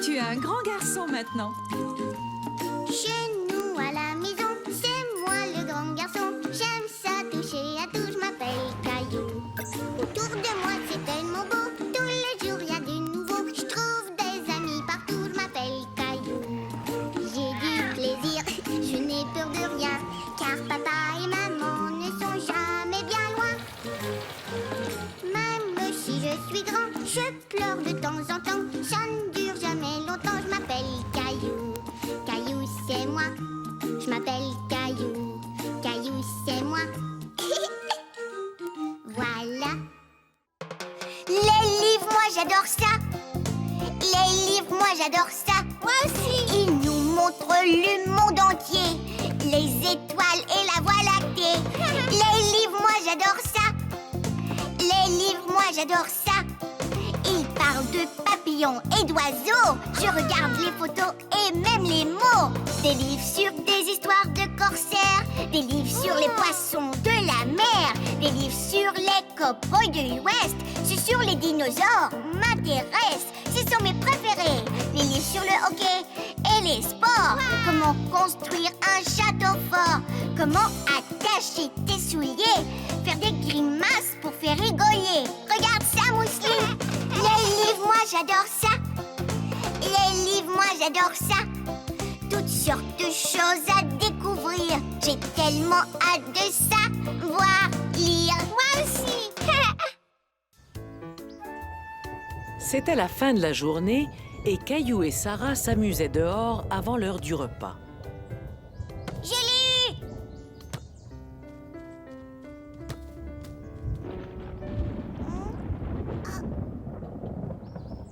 Tu es un grand garçon maintenant. Chez nous à la maison, c'est moi le grand garçon. J'aime ça toucher à tout, je m'appelle Caillou. Autour de moi c'est tellement beau, tous les jours il y a du nouveau. Je trouve des amis partout, je m'appelle Caillou. J'ai du plaisir, je n'ai peur de rien, car papa et maman ne sont jamais bien loin. Même si je suis grand, je pleure de temps en temps. Ça ne dure jamais longtemps, je m'appelle Caillou. Caillou, c'est moi. Je m'appelle Caillou. Caillou, c'est moi. Voilà. Les livres, moi j'adore ça. Les livres, moi j'adore ça. Moi aussi. Ils nous montrent le monde entier, les étoiles et la voie lactée. Les livres, moi j'adore ça. Les livres, moi j'adore ça. Ils parlent de papillons et d'oiseaux. Je regarde les photos et même les mots. Des livres sur des histoires de corsaires, des livres sur les poissons de la mer, des livres sur les cow-boys de l'Ouest. Ceux sur les dinosaures m'intéressent. Ce sont mes préférés. Les livres sur le hockey et les sports. Comment construire un château fort. Comment attacher tes souliers. Faire des grimaces pour faire rigoler. Regarde ça, Mousseline. Les livres, moi j'adore ça. Les livres, moi j'adore ça. Toutes sortes de choses à découvrir. J'ai tellement hâte de ça. Voir, lire, moi aussi. C'était la fin de la journée et Caillou et Sarah s'amusaient dehors avant l'heure du repas. Je l'ai eu.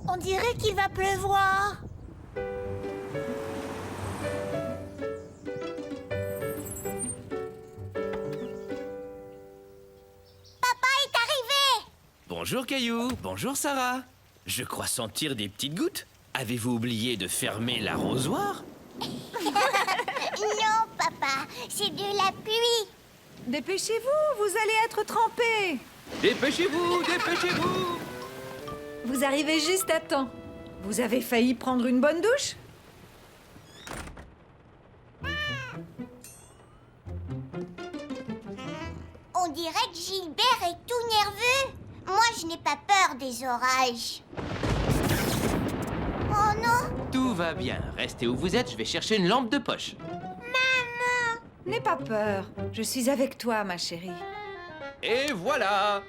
On dirait qu'il va pleuvoir. Papa est arrivé. Bonjour Caillou, bonjour Sarah. Je crois sentir des petites gouttes. Avez-vous oublié de fermer l'arrosoir? Non, papa, c'est de la pluie. Dépêchez-vous, vous allez être trempés. Dépêchez-vous, dépêchez-vous! Vous arrivez juste à temps. Vous avez failli prendre une bonne douche? On dirait que Gilbert est tout nerveux. Moi, je n'ai pas peur des orages. Oh non! Tout va bien. Restez où vous êtes, je vais chercher une lampe de poche. N'aie pas peur. Je suis avec toi, ma chérie. Et voilà!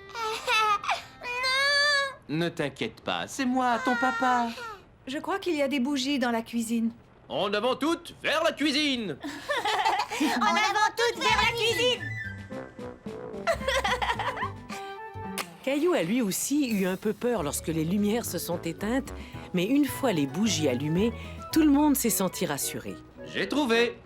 Ne t'inquiète pas, c'est moi, ton papa. Je crois qu'il y a des bougies dans la cuisine. En avant toutes, vers la cuisine! En avant toutes vers la cuisine! Caillou a lui aussi eu un peu peur lorsque les lumières se sont éteintes, mais une fois les bougies allumées, tout le monde s'est senti rassuré. J'ai trouvé!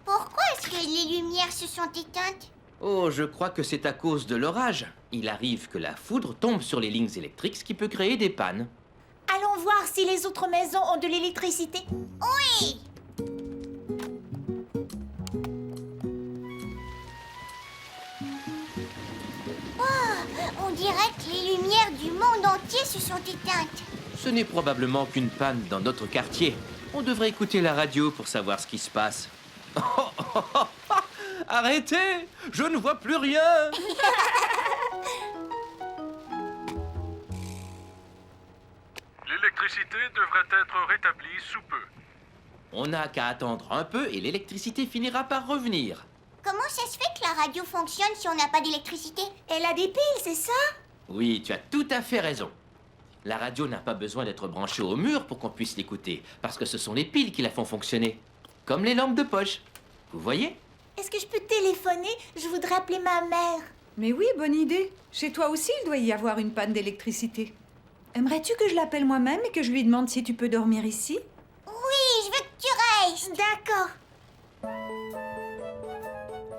Pourquoi est-ce que les lumières se sont éteintes? Oh, je crois que c'est à cause de l'orage. Il arrive que la foudre tombe sur les lignes électriques, ce qui peut créer des pannes. Allons voir si les autres maisons ont de l'électricité. Oui! Oh, on dirait que les lumières du monde entier se sont éteintes. Ce n'est probablement qu'une panne dans notre quartier. On devrait écouter la radio pour savoir ce qui se passe. Arrêtez! Je ne vois plus rien! L'électricité devrait être rétablie sous peu. On n'a qu'à attendre un peu et l'électricité finira par revenir. Comment ça se fait que la radio fonctionne si on n'a pas d'électricité? Elle a des piles, c'est ça? Oui, tu as tout à fait raison. La radio n'a pas besoin d'être branchée au mur pour qu'on puisse l'écouter, parce que ce sont les piles qui la font fonctionner. Comme les lampes de poche. Vous voyez? Est-ce que je peux téléphoner? Je voudrais appeler ma mère. Mais oui, bonne idée. Chez toi aussi, il doit y avoir une panne d'électricité. Aimerais-tu que je l'appelle moi-même et que je lui demande si tu peux dormir ici? Oui, je veux que tu restes. D'accord.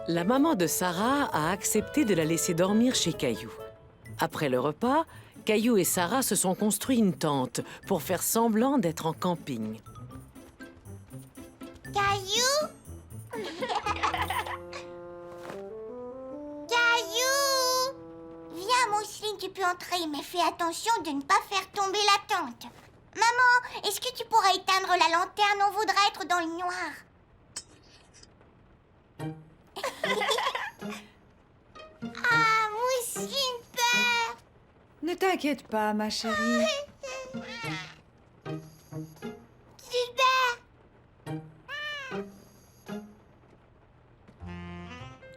La maman de Sarah a accepté de la laisser dormir chez Caillou. Après le repas, Caillou et Sarah se sont construit une tente pour faire semblant d'être en camping. Caillou? Mousseline, tu peux entrer, mais fais attention de ne pas faire tomber la tente. Maman, est-ce que tu pourrais éteindre la lanterne? On voudrait être dans le noir. Ah, Mousseline peur. Ne t'inquiète pas, ma chérie. Gilbert.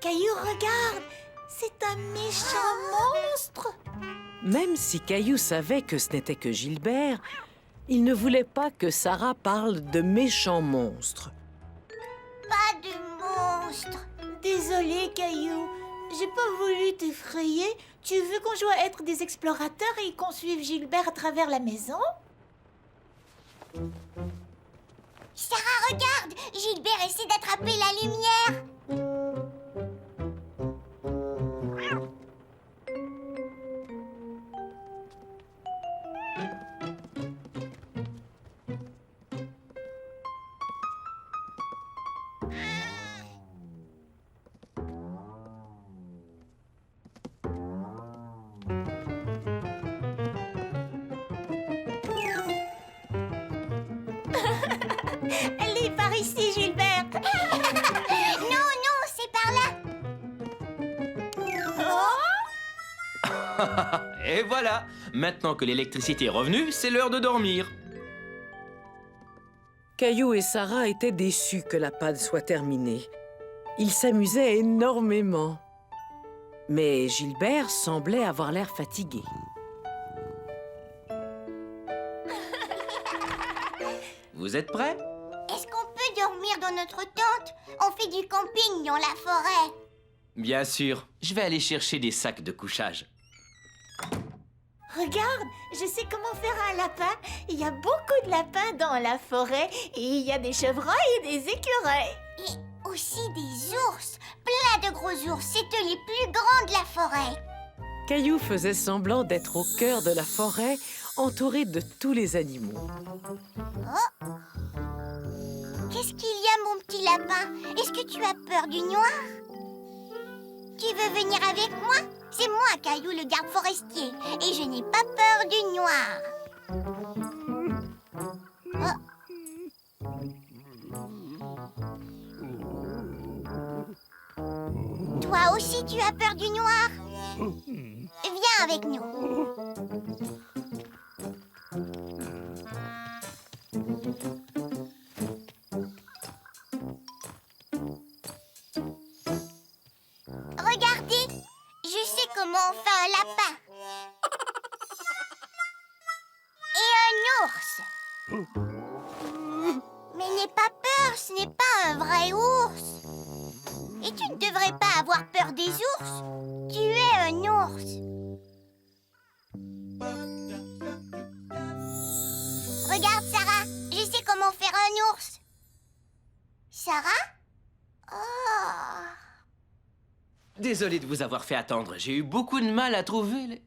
Caillou, regarde, c'est un méchant monstre. Même si Caillou savait que ce n'était que Gilbert, il ne voulait pas que Sarah parle de méchants monstres. Pas de monstre. Désolée, Caillou, j'ai pas voulu t'effrayer. Tu veux qu'on joue à être des explorateurs et qu'on suive Gilbert à travers la maison? Sarah, regarde. Gilbert essaie d'attraper la lumière. Elle est par ici, Gilbert. Non, non, c'est par là. Et voilà. Maintenant que l'électricité est revenue, c'est l'heure de dormir. Caillou et Sarah étaient déçus que la panne soit terminée. Ils s'amusaient énormément. Mais Gilbert semblait avoir l'air fatigué. Vous êtes prêts? Est-ce qu'on peut dormir dans notre tente? On fait du camping dans la forêt. Bien sûr. Je vais aller chercher des sacs de couchage. Regarde, je sais comment faire un lapin. Il y a beaucoup de lapins dans la forêt et il y a des chevreuils et des écureuils. Et aussi des ours. Plein de gros ours. C'est eux les plus grands de la forêt. Caillou faisait semblant d'être au cœur de la forêt, entouré de tous les animaux. Qu'est-ce qu'il y a, mon petit lapin? Est-ce que tu as peur du noir? Tu veux venir avec moi? C'est moi, Caillou, le garde forestier. Et je n'ai pas peur du noir. Toi aussi, tu as peur du noir? Viens avec nous. Regardez, je sais comment on fait un lapin. Et un ours. Mais n'aie pas peur, ce n'est pas un vrai ours. Et tu ne devrais pas avoir peur des ours. Tu es un ours. Regarde, Sarah, je sais comment faire un ours. Sarah? Oh. Désolé de vous avoir fait attendre. J'ai eu beaucoup de mal à trouver les...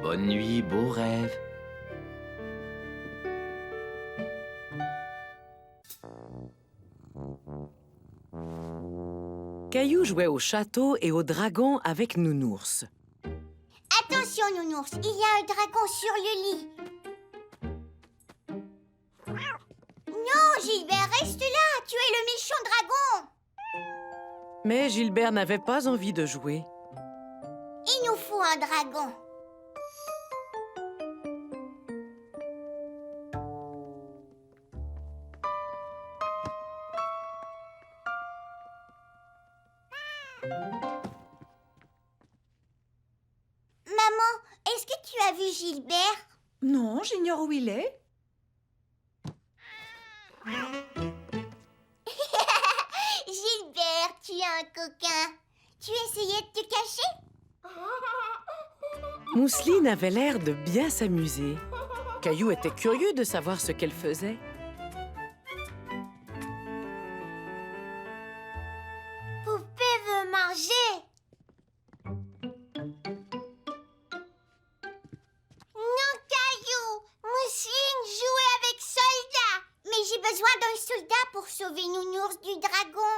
Bonne nuit, beau rêve. Caillou jouait au château et au dragon avec Nounours. Attention, Nounours, il y a un dragon sur le lit. Non, Gilbert, reste là. Tu es le méchant dragon. Mais Gilbert n'avait pas envie de jouer. Il nous faut un dragon. Maman, est-ce que tu as vu Gilbert? Non, j'ignore où il est. Gilbert, tu es un coquin. Tu essayais de te cacher? Mousseline avait l'air de bien s'amuser. Caillou était curieux de savoir ce qu'elle faisait. Poupée veut manger. Non, Caillou. Mousseline jouait avec Soldat. Mais j'ai besoin d'un soldat pour sauver Nounours du dragon.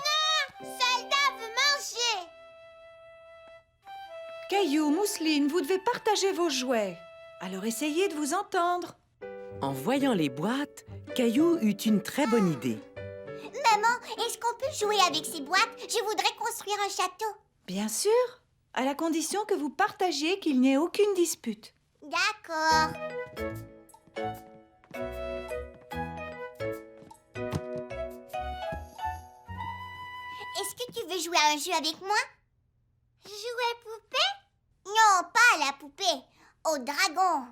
Non, soldat veut manger. Caillou, Mousseline, vous devez partager vos jouets. Alors essayez de vous entendre. En voyant les boîtes, Caillou eut une très bonne idée. Maman, est-ce qu'on peut jouer avec ces boîtes? Je voudrais construire un château. Bien sûr, à la condition que vous partagiez qu'il n'y ait aucune dispute. D'accord. Est-ce que tu veux jouer à un jeu avec moi? Jouer poupée? Non, pas à la poupée, au dragon.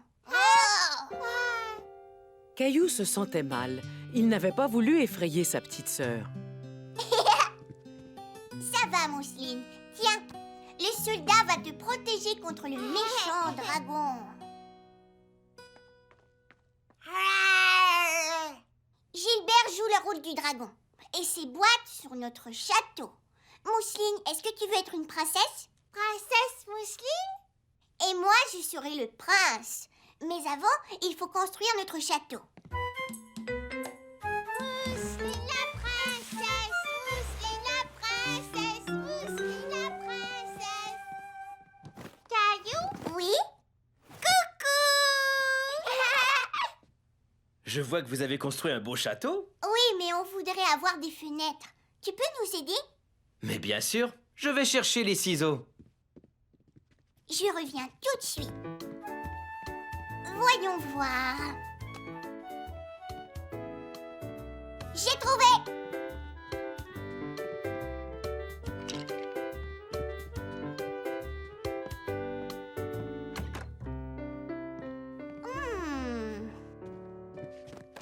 Caillou se sentait mal. Il n'avait pas voulu effrayer sa petite sœur. Ça va, Mousseline. Tiens, le soldat va te protéger contre le méchant dragon. Gilbert joue le rôle du dragon et ses boîtes sur notre château. Mousseline, est-ce que tu veux être une princesse? Princesse Mousseline? Et moi, je serai le prince. Mais avant, il faut construire notre château. Mousseline la princesse, Mousseline la princesse, Mousseline la princesse. Caillou? Oui? Coucou! Je vois que vous avez construit un beau château. Oui, mais on voudrait avoir des fenêtres. Tu peux nous aider? Mais bien sûr, je vais chercher les ciseaux. Je reviens tout de suite. Voyons voir. J'ai trouvé!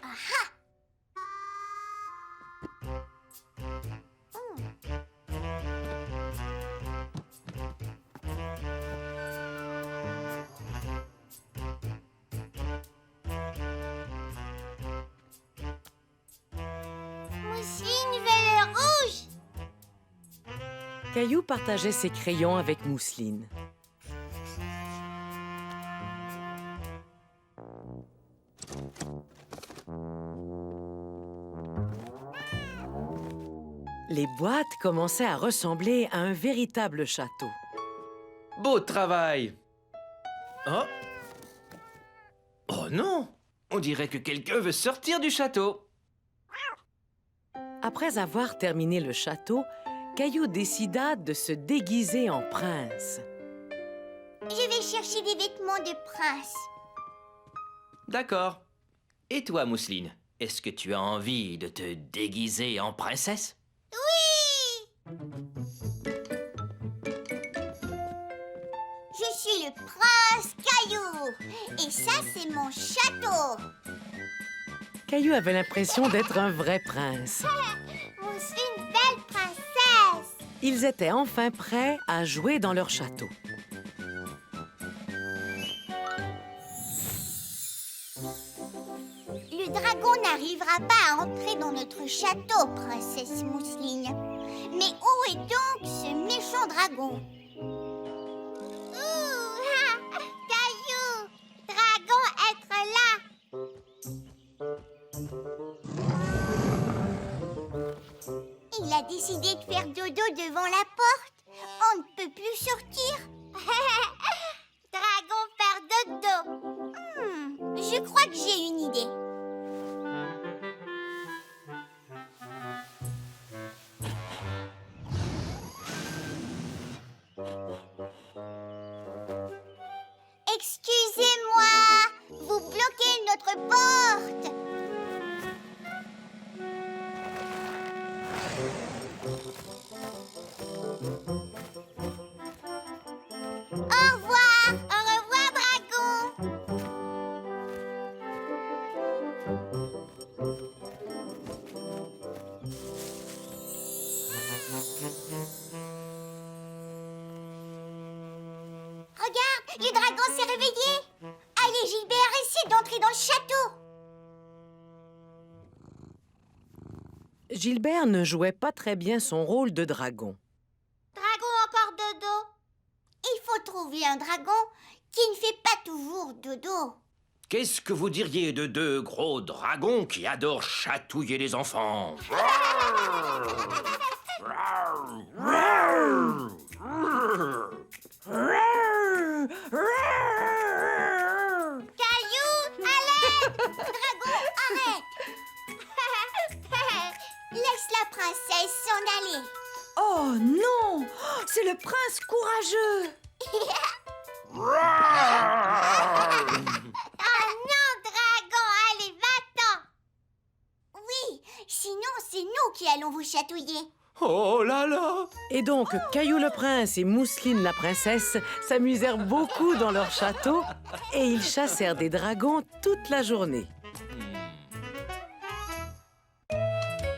Aha! Mousseline veut le rouge! Caillou partageait ses crayons avec Mousseline. Les boîtes commençaient à ressembler à un véritable château. Beau travail. Oh. Oh non! On dirait que quelqu'un veut sortir du château. Après avoir terminé le château, Caillou décida de se déguiser en prince. Je vais chercher des vêtements de prince. D'accord. Et toi, Mousseline, est-ce que tu as envie de te déguiser en princesse? Oui! Je suis le prince Caillou. Et ça, c'est mon château. Caillou avait l'impression d'être un vrai prince. Mousseline, belle princesse. Ils étaient enfin prêts à jouer dans leur château. Le dragon n'arrivera pas à entrer dans notre château, princesse Mousseline. Mais où est donc ce méchant dragon? Caillou! Dragon, être là! Il a décidé de faire dodo devant la porte. On ne peut plus sortir. Dragon faire dodo. Je crois que j'ai une idée. Excusez-moi, vous bloquez notre porte. Au revoir, dragon. Regarde, le dragon s'est réveillé. Allez, Gilbert, essaie d'entrer dans le château. Gilbert ne jouait pas très bien son rôle de dragon. Dragon encore dodo. Il faut trouver un dragon qui ne fait pas toujours dodo. Qu'est-ce que vous diriez de deux gros dragons qui adorent chatouiller les enfants? Caillou, à l'aide! Dragon, arrête! Laisse la princesse s'en aller. Oh non! C'est le prince courageux! Ah non, dragon, allez, va-t'en! Oui, sinon c'est nous qui allons vous chatouiller. Oh là là! Et donc, Caillou le prince et Mousseline la princesse s'amusèrent beaucoup dans leur château et ils chassèrent des dragons toute la journée.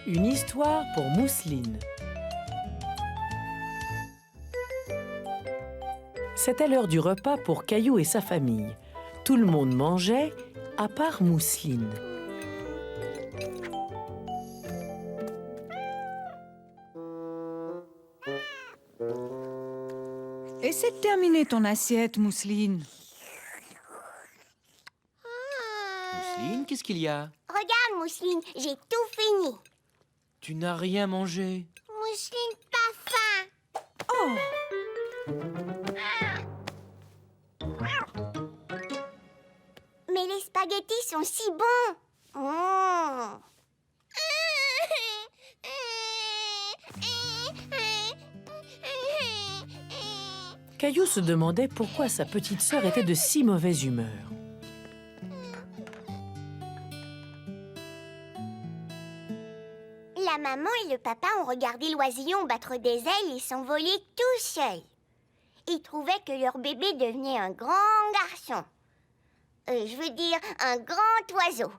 Une histoire pour Mousseline. C'était l'heure du repas pour Caillou et sa famille. Tout le monde mangeait, à part Mousseline. Essaie de terminer ton assiette, Mousseline. Mousseline, qu'est-ce qu'il y a? Regarde, Mousseline, j'ai tout fini. Tu n'as rien mangé. Mousseline, pas faim. Oh! Mais les spaghettis sont si bons. Mmh. Caillou se demandait pourquoi sa petite sœur était de si mauvaise humeur. La maman et le papa ont regardé l'oisillon battre des ailes et s'envoler tout seuls. Ils trouvaient que leur bébé devenait un grand garçon. Je veux dire, un grand oiseau.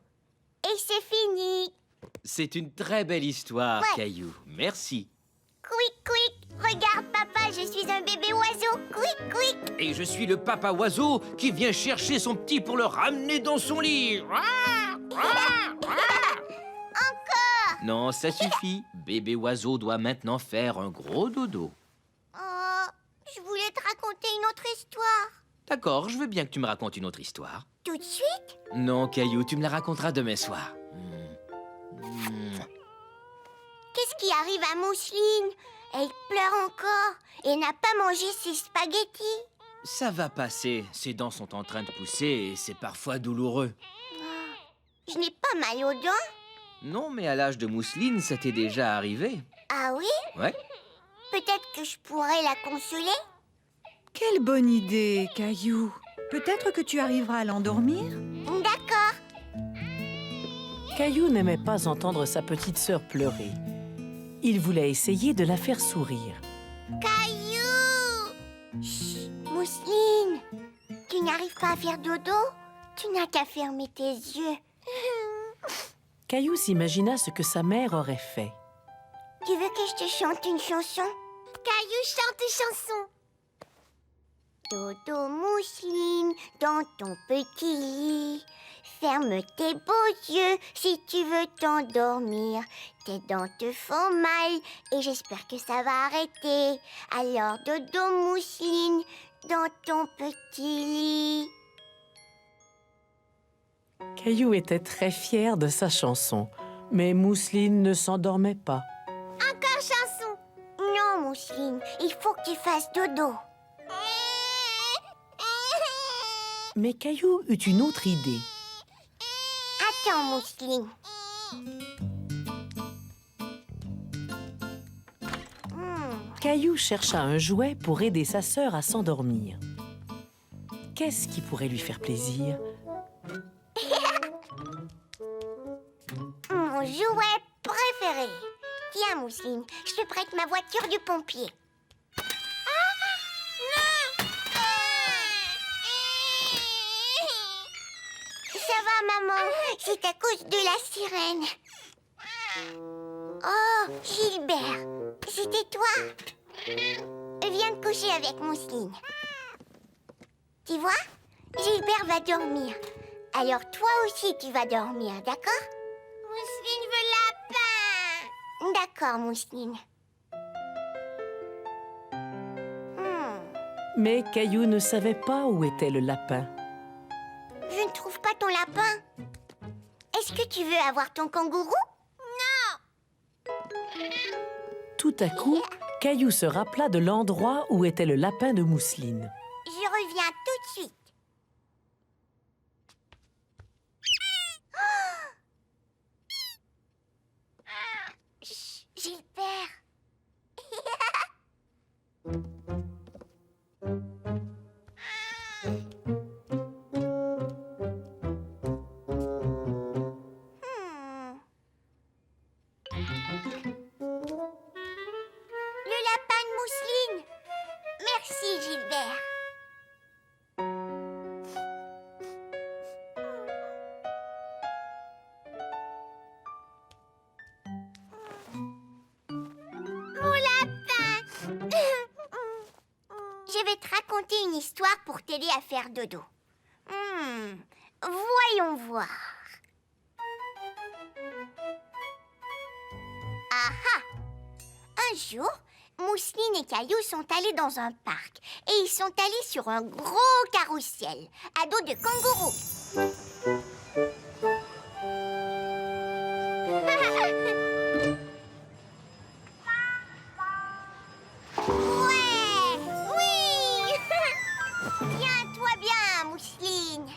Et c'est fini. C'est une très belle histoire, Ouais. Caillou. Merci. Quick, quick. Regarde, papa, je suis un bébé oiseau. Quick, quick. Et je suis le papa oiseau qui vient chercher son petit pour le ramener dans son lit. Non, ça suffit. Bébé oiseau doit maintenant faire un gros dodo. Oh, je voulais te raconter une autre histoire. D'accord, je veux bien que tu me racontes une autre histoire. Tout de suite? Non, Caillou, tu me la raconteras demain soir. Qu'est-ce qui arrive à Mousseline? Elle pleure encore et n'a pas mangé ses spaghettis. Ça va passer. Ses dents sont en train de pousser et c'est parfois douloureux. Je n'ai pas mal aux dents. Non, mais à l'âge de Mousseline, ça t'est déjà arrivé. Ah oui? Ouais. Peut-être que je pourrais la consoler? Quelle bonne idée, Caillou. Peut-être que tu arriveras à l'endormir? D'accord. Caillou n'aimait pas entendre sa petite sœur pleurer. Il voulait essayer de la faire sourire. Caillou! Chut, Mousseline, tu n'arrives pas à faire dodo? Tu n'as qu'à fermer tes yeux. Caillou s'imagina ce que sa mère aurait fait. Tu veux que je te chante une chanson? Caillou chante une chanson. Dodo Mousseline, dans ton petit lit. Ferme tes beaux yeux si tu veux t'endormir. Tes dents te font mal et j'espère que ça va arrêter. Alors Dodo Mousseline, dans ton petit lit. Caillou était très fier de sa chanson, mais Mousseline ne s'endormait pas. Encore chanson. Non Mousseline, il faut que tu fasses dodo. Mais Caillou eut une autre idée. Attends Mousseline. Caillou chercha un jouet pour aider sa sœur à s'endormir. Qu'est-ce qui pourrait lui faire plaisir? Mon jouet préféré. Tiens, Mousseline, je te prête ma voiture du pompier. Ça va, maman. C'est à cause de la sirène. Oh, Gilbert, c'était toi? Viens te coucher avec Mousseline. Tu vois, Gilbert va dormir. Alors toi aussi, tu vas dormir, d'accord? Mousseline veut lapin. D'accord, Mousseline. Mais Caillou ne savait pas où était le lapin. Je ne trouve pas ton lapin. Est-ce que tu veux avoir ton kangourou? Tout à coup, Caillou se rappela de l'endroit où était le lapin de mousseline. Je reviens tout de suite. Chut, Gilbert. Le lapin de mousseline. Merci, Gilbert. Mon lapin. Je vais te raconter une histoire pour t'aider à faire dodo. Voyons voir. Ah ah! Un jour, Mousseline et Caillou sont allés dans un parc et ils sont allés sur un gros carrousel à dos de kangourou. Ouais! Oui! Tiens-toi bien, Mousseline.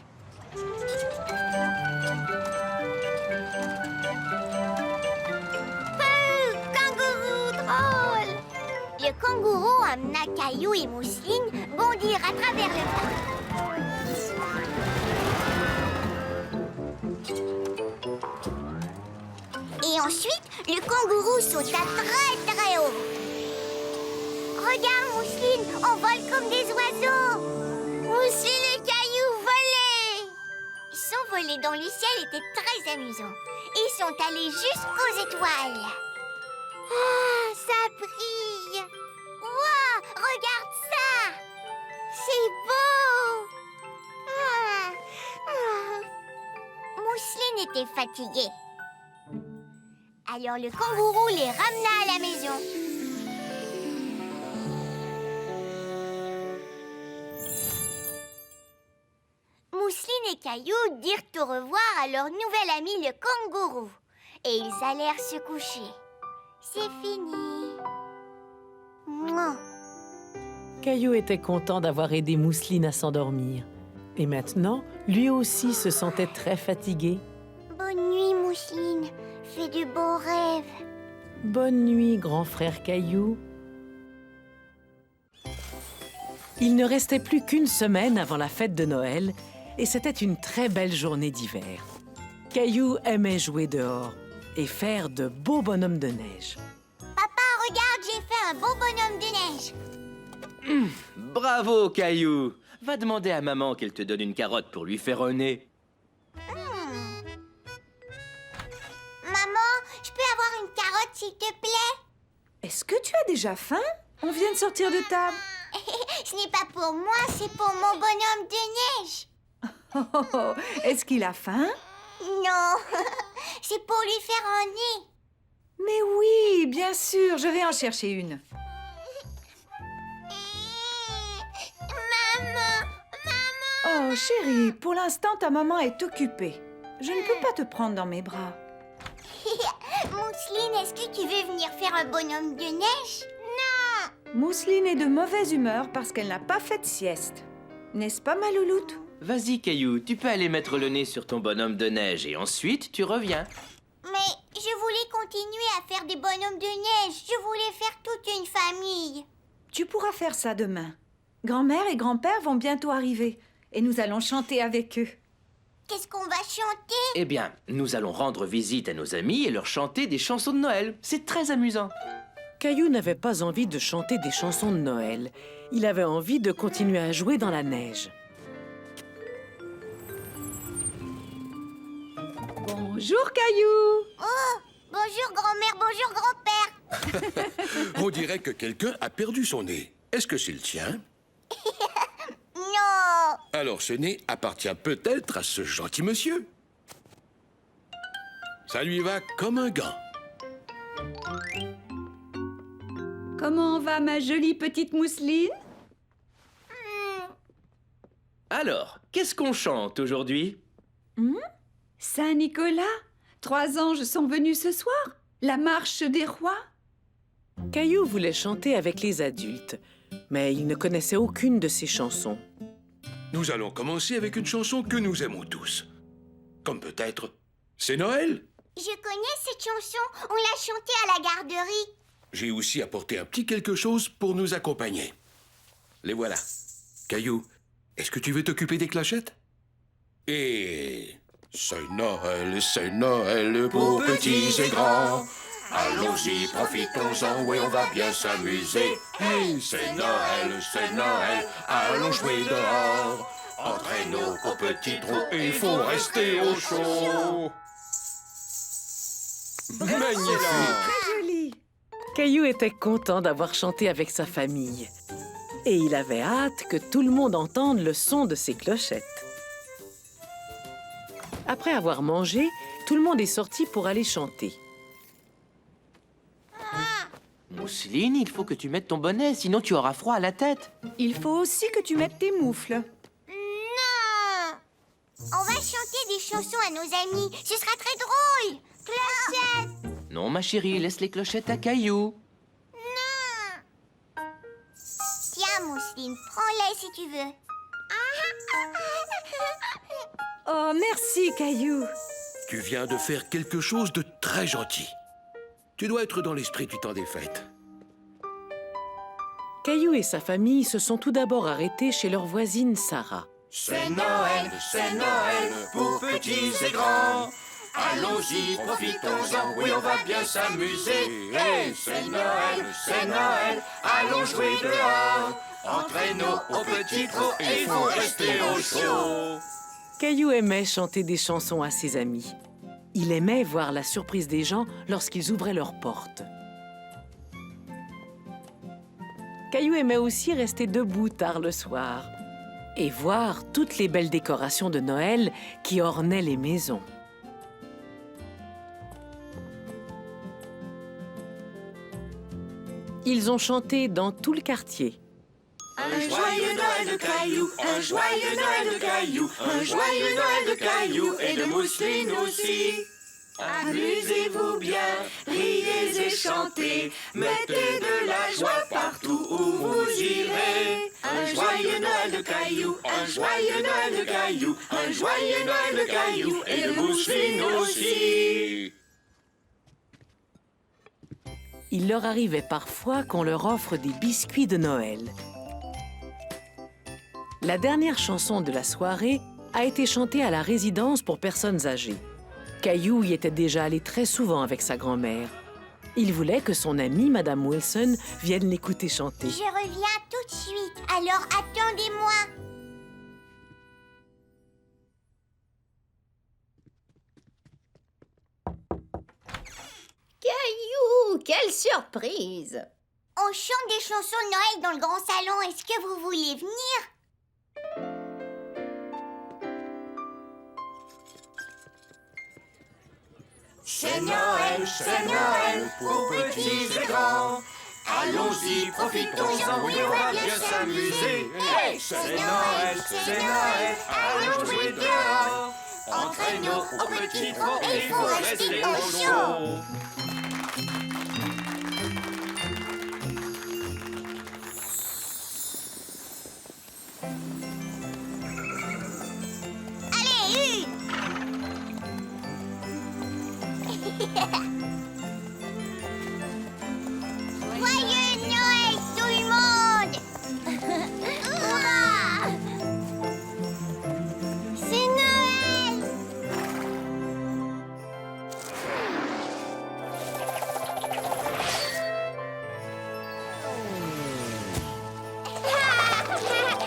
Kangourou drôle! Le kangourou amena Caillou et Mousseline bondir à travers le parc. Et ensuite, le kangourou sauta très très haut. Regarde, Mousseline, on vole comme des oiseaux. Mousseline et Caillou volaient. S'envoler dans le ciel était très amusant. Ils sont allés jusqu'aux étoiles. Ah, ça brille. Wow, regarde ça. C'est beau. Mousseline était fatiguée. Alors le kangourou les ramena à la maison. Mousseline et Caillou dirent au revoir à leur nouvel ami le kangourou. Et ils allèrent se coucher. C'est fini. Mouah. Caillou était content d'avoir aidé Mousseline à s'endormir. Et maintenant, lui aussi se sentait très fatigué. Bonne nuit, Mousseline. Fais de beaux rêves. Bonne nuit, grand frère Caillou. Il ne restait plus qu'une semaine avant la fête de Noël et c'était une très belle journée d'hiver. Caillou aimait jouer dehors et faire de beaux bonhommes de neige. Papa, regarde, j'ai fait un beau bonhomme de neige. Bravo, Caillou. Va demander à maman qu'elle te donne une carotte pour lui faire un nez. Maman, je peux avoir une carotte, s'il te plaît? Est-ce que tu as déjà faim? On vient de sortir de table. Ce n'est pas pour moi, c'est pour mon bonhomme de neige. Oh, oh, est-ce qu'il a faim? Non, c'est pour lui faire un nez. Mais oui, bien sûr, je vais en chercher une. Maman, Oh, chérie, pour l'instant, ta maman est occupée. Je ne peux pas te prendre dans mes bras. Mousseline, est-ce que tu veux venir faire un bonhomme de neige? Non. Mousseline est de mauvaise humeur parce qu'elle n'a pas fait de sieste. N'est-ce pas, ma louloute? Vas-y, Caillou, tu peux aller mettre le nez sur ton bonhomme de neige et ensuite tu reviens. Mais je voulais continuer à faire des bonhommes de neige. Je voulais faire toute une famille. Tu pourras faire ça demain. Grand-mère et grand-père vont bientôt arriver et nous allons chanter avec eux. Qu'est-ce qu'on va chanter? Eh bien, nous allons rendre visite à nos amis et leur chanter des chansons de Noël. C'est très amusant. Caillou n'avait pas envie de chanter des chansons de Noël. Il avait envie de continuer à jouer dans la neige. Bonjour, Caillou! Oh, bonjour grand-mère, bonjour grand-père. On dirait que quelqu'un a perdu son nez. Est-ce que c'est le tien? Non. Alors ce nez appartient peut-être à ce gentil monsieur. Ça lui va comme un gant. Comment va ma jolie petite Mousseline? Alors, qu'est-ce qu'on chante aujourd'hui? Saint-Nicolas, 3 anges sont venus ce soir. La marche des rois. Caillou voulait chanter avec les adultes, mais il ne connaissait aucune de ces chansons. Nous allons commencer avec une chanson que nous aimons tous. Comme peut-être « C'est Noël ». Je connais cette chanson, on l'a chantée à la garderie. J'ai aussi apporté un petit quelque chose pour nous accompagner. Les voilà. Caillou, est-ce que tu veux t'occuper des clochettes? Et... C'est Noël pour petits et grands. Allons-y, profitons-en, oui, on va bien s'amuser. Hey, c'est Noël, allons jouer dehors. Entraînons au petit trou, il faut rester au chaud. Magnifique! Très joli. Caillou était content d'avoir chanté avec sa famille. Et il avait hâte que tout le monde entende le son de ses clochettes. Après avoir mangé, tout le monde est sorti pour aller chanter. Mousseline, il faut que tu mettes ton bonnet, sinon tu auras froid à la tête. Il faut aussi que tu mettes tes moufles. Non! On va chanter des chansons à nos amis. Ce sera très drôle. Clochette! Non, ma chérie, laisse les clochettes à Caillou. Non! Tiens, Mousseline, prends-les si tu veux. Oh, merci, Caillou. Tu viens de faire quelque chose de très gentil. Tu dois être dans l'esprit du temps des fêtes. Caillou et sa famille se sont tout d'abord arrêtés chez leur voisine Sarah. C'est Noël pour petits et grands. Allons-y, profitons-en, oui, on va bien s'amuser. Hey, c'est Noël, allons jouer dehors. Entraînons au petit trot et il faut rester au chaud. Caillou aimait chanter des chansons à ses amis. Il aimait voir la surprise des gens lorsqu'ils ouvraient leurs portes. Caillou aimait aussi rester debout tard le soir et voir toutes les belles décorations de Noël qui ornaient les maisons. Ils ont chanté dans tout le quartier. Un joyeux Noël de Caillou, un joyeux Noël de Caillou, un joyeux Noël de Caillou et de Mousseline aussi. Amusez-vous bien, riez et chantez, mettez de la joie partout où vous irez. Un joyeux Noël de Caillou, un joyeux Noël de Caillou, un joyeux Noël de Caillou et de Mousseline aussi. Il leur arrivait parfois qu'on leur offre des biscuits de Noël. La dernière chanson de la soirée a été chantée à la résidence pour personnes âgées. Caillou y était déjà allé très souvent avec sa grand-mère. Il voulait que son amie, Madame Wilson, vienne l'écouter chanter. Je reviens tout de suite, alors attendez-moi. Caillou, quelle surprise! On chante des chansons de Noël dans le grand salon. Est-ce que vous voulez venir? C'est Noël pour petits et grands. Allons-y, profitons-en, oui, on va bien s'amuser. Hey, c'est Noël, allons jouer dehors. Entraînons au petit trot et il faut rester au chaud. Allez, une! Joyeux Noël, tout le monde! Hurrah! C'est Noël!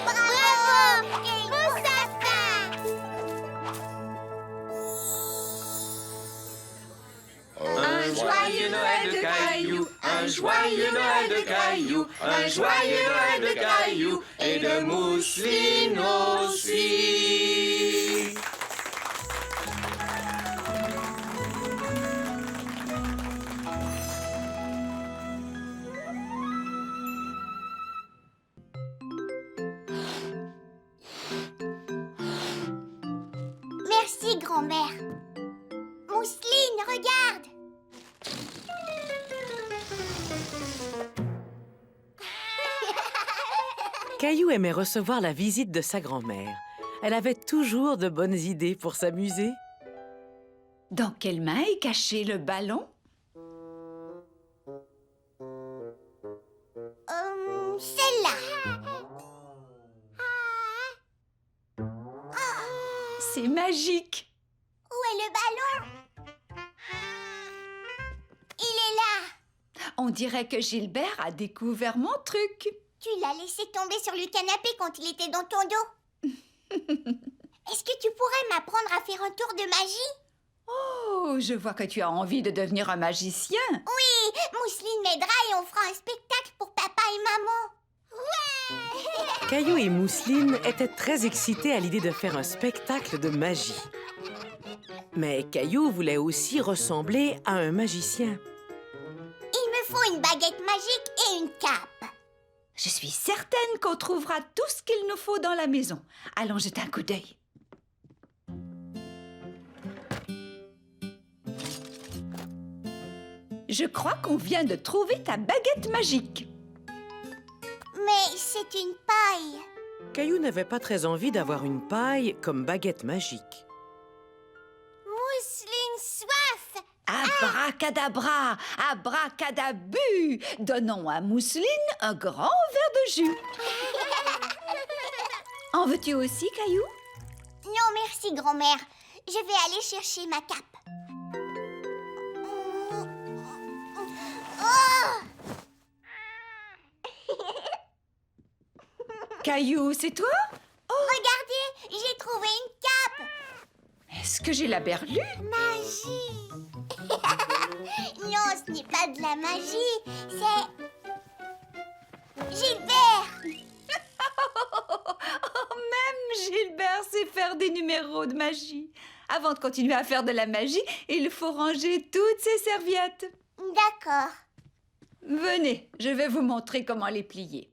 Bravo! Quel beau sapin! Un joyeux Noël de Caillou, un joyeux Noël de Caillou, un joyeux Noël de Caillou et de Mousseline aussi. Merci, grand-mère. Mousseline, regarde. Caillou aimait recevoir la visite de sa grand-mère. Elle avait toujours de bonnes idées pour s'amuser. Dans quelle main est caché le ballon? Celle-là. C'est magique! Où est le ballon? Il est là. On dirait que Gilbert a découvert mon truc. Tu l'as laissé tomber sur le canapé quand il était dans ton dos. Est-ce que tu pourrais m'apprendre à faire un tour de magie? Oh, je vois que tu as envie de devenir un magicien. Oui, Mousseline m'aidera et on fera un spectacle pour papa et maman. Ouais! Caillou et Mousseline étaient très excités à l'idée de faire un spectacle de magie. Mais Caillou voulait aussi ressembler à un magicien. Il me faut une baguette magique et une cape. Je suis certaine qu'on trouvera tout ce qu'il nous faut dans la maison. Allons jeter un coup d'œil. Je crois qu'on vient de trouver ta baguette magique. Mais c'est une paille. Caillou n'avait pas très envie d'avoir une paille comme baguette magique. Mousseline soif. Abracadabra, abracadabu. Donnons à Mousseline un grand verre de jus. En veux-tu aussi, Caillou? Non, merci, grand-mère. Je vais aller chercher ma cape. Caillou, c'est toi? Regardez, j'ai trouvé une cape. Est-ce que j'ai la berlue? Magie. Non, ce n'est pas de la magie, c'est... Gilbert. Oh, même Gilbert sait faire des numéros de magie. Avant de continuer à faire de la magie, il faut ranger toutes ses serviettes. D'accord. Venez, je vais vous montrer comment les plier.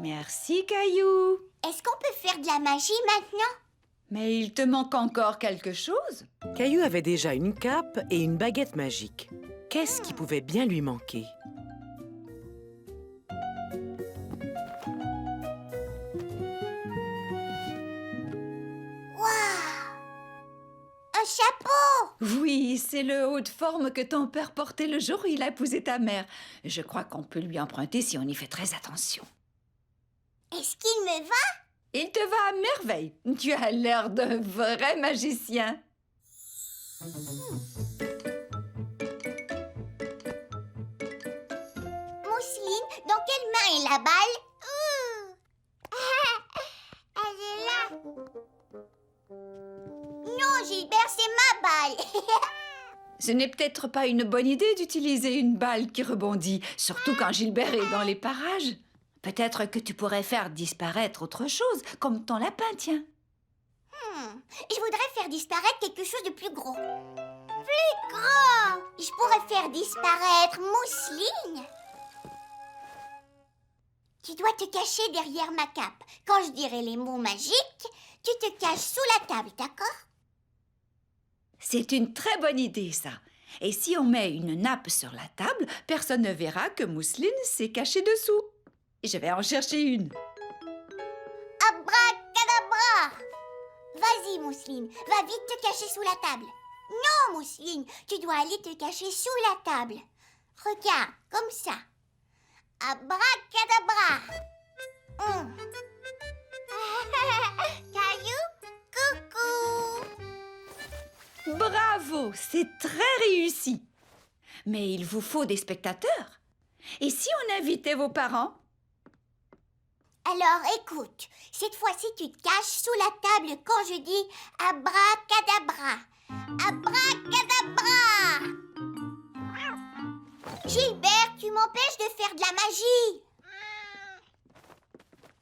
Merci, Caillou. Est-ce qu'on peut faire de la magie maintenant? Mais il te manque encore quelque chose? Caillou avait déjà une cape et une baguette magique. Qu'est-ce qui pouvait bien lui manquer? Un chapeau! Oui, c'est le haut de forme que ton père portait le jour où il a épousé ta mère. Je crois qu'on peut lui emprunter si on y fait très attention. Est-ce qu'il me va? Il te va à merveille. Tu as l'air d'un vrai magicien. Mousseline, dans quelle main est la balle? Elle est là. Non, Gilbert, c'est ma balle. Ce n'est peut-être pas une bonne idée d'utiliser une balle qui rebondit, surtout quand Gilbert est dans les parages. Peut-être que tu pourrais faire disparaître autre chose, comme ton lapin, tiens. Je voudrais faire disparaître quelque chose de plus gros. Plus gros! Je pourrais faire disparaître Mousseline. Tu dois te cacher derrière ma cape. Quand je dirai les mots magiques, tu te caches sous la table, d'accord? C'est une très bonne idée, ça. Et si on met une nappe sur la table, personne ne verra que Mousseline s'est cachée dessous. Je vais en chercher une. Abracadabra! Vas-y, Mousseline, va vite te cacher sous la table. Non, Mousseline, tu dois aller te cacher sous la table. Regarde, comme ça. Abracadabra! Caillou, coucou! Bravo, c'est très réussi. Mais il vous faut des spectateurs. Et si on invitait vos parents? Alors, écoute, cette fois-ci, tu te caches sous la table quand je dis abracadabra. Abracadabra! Gilbert, tu m'empêches de faire de la magie.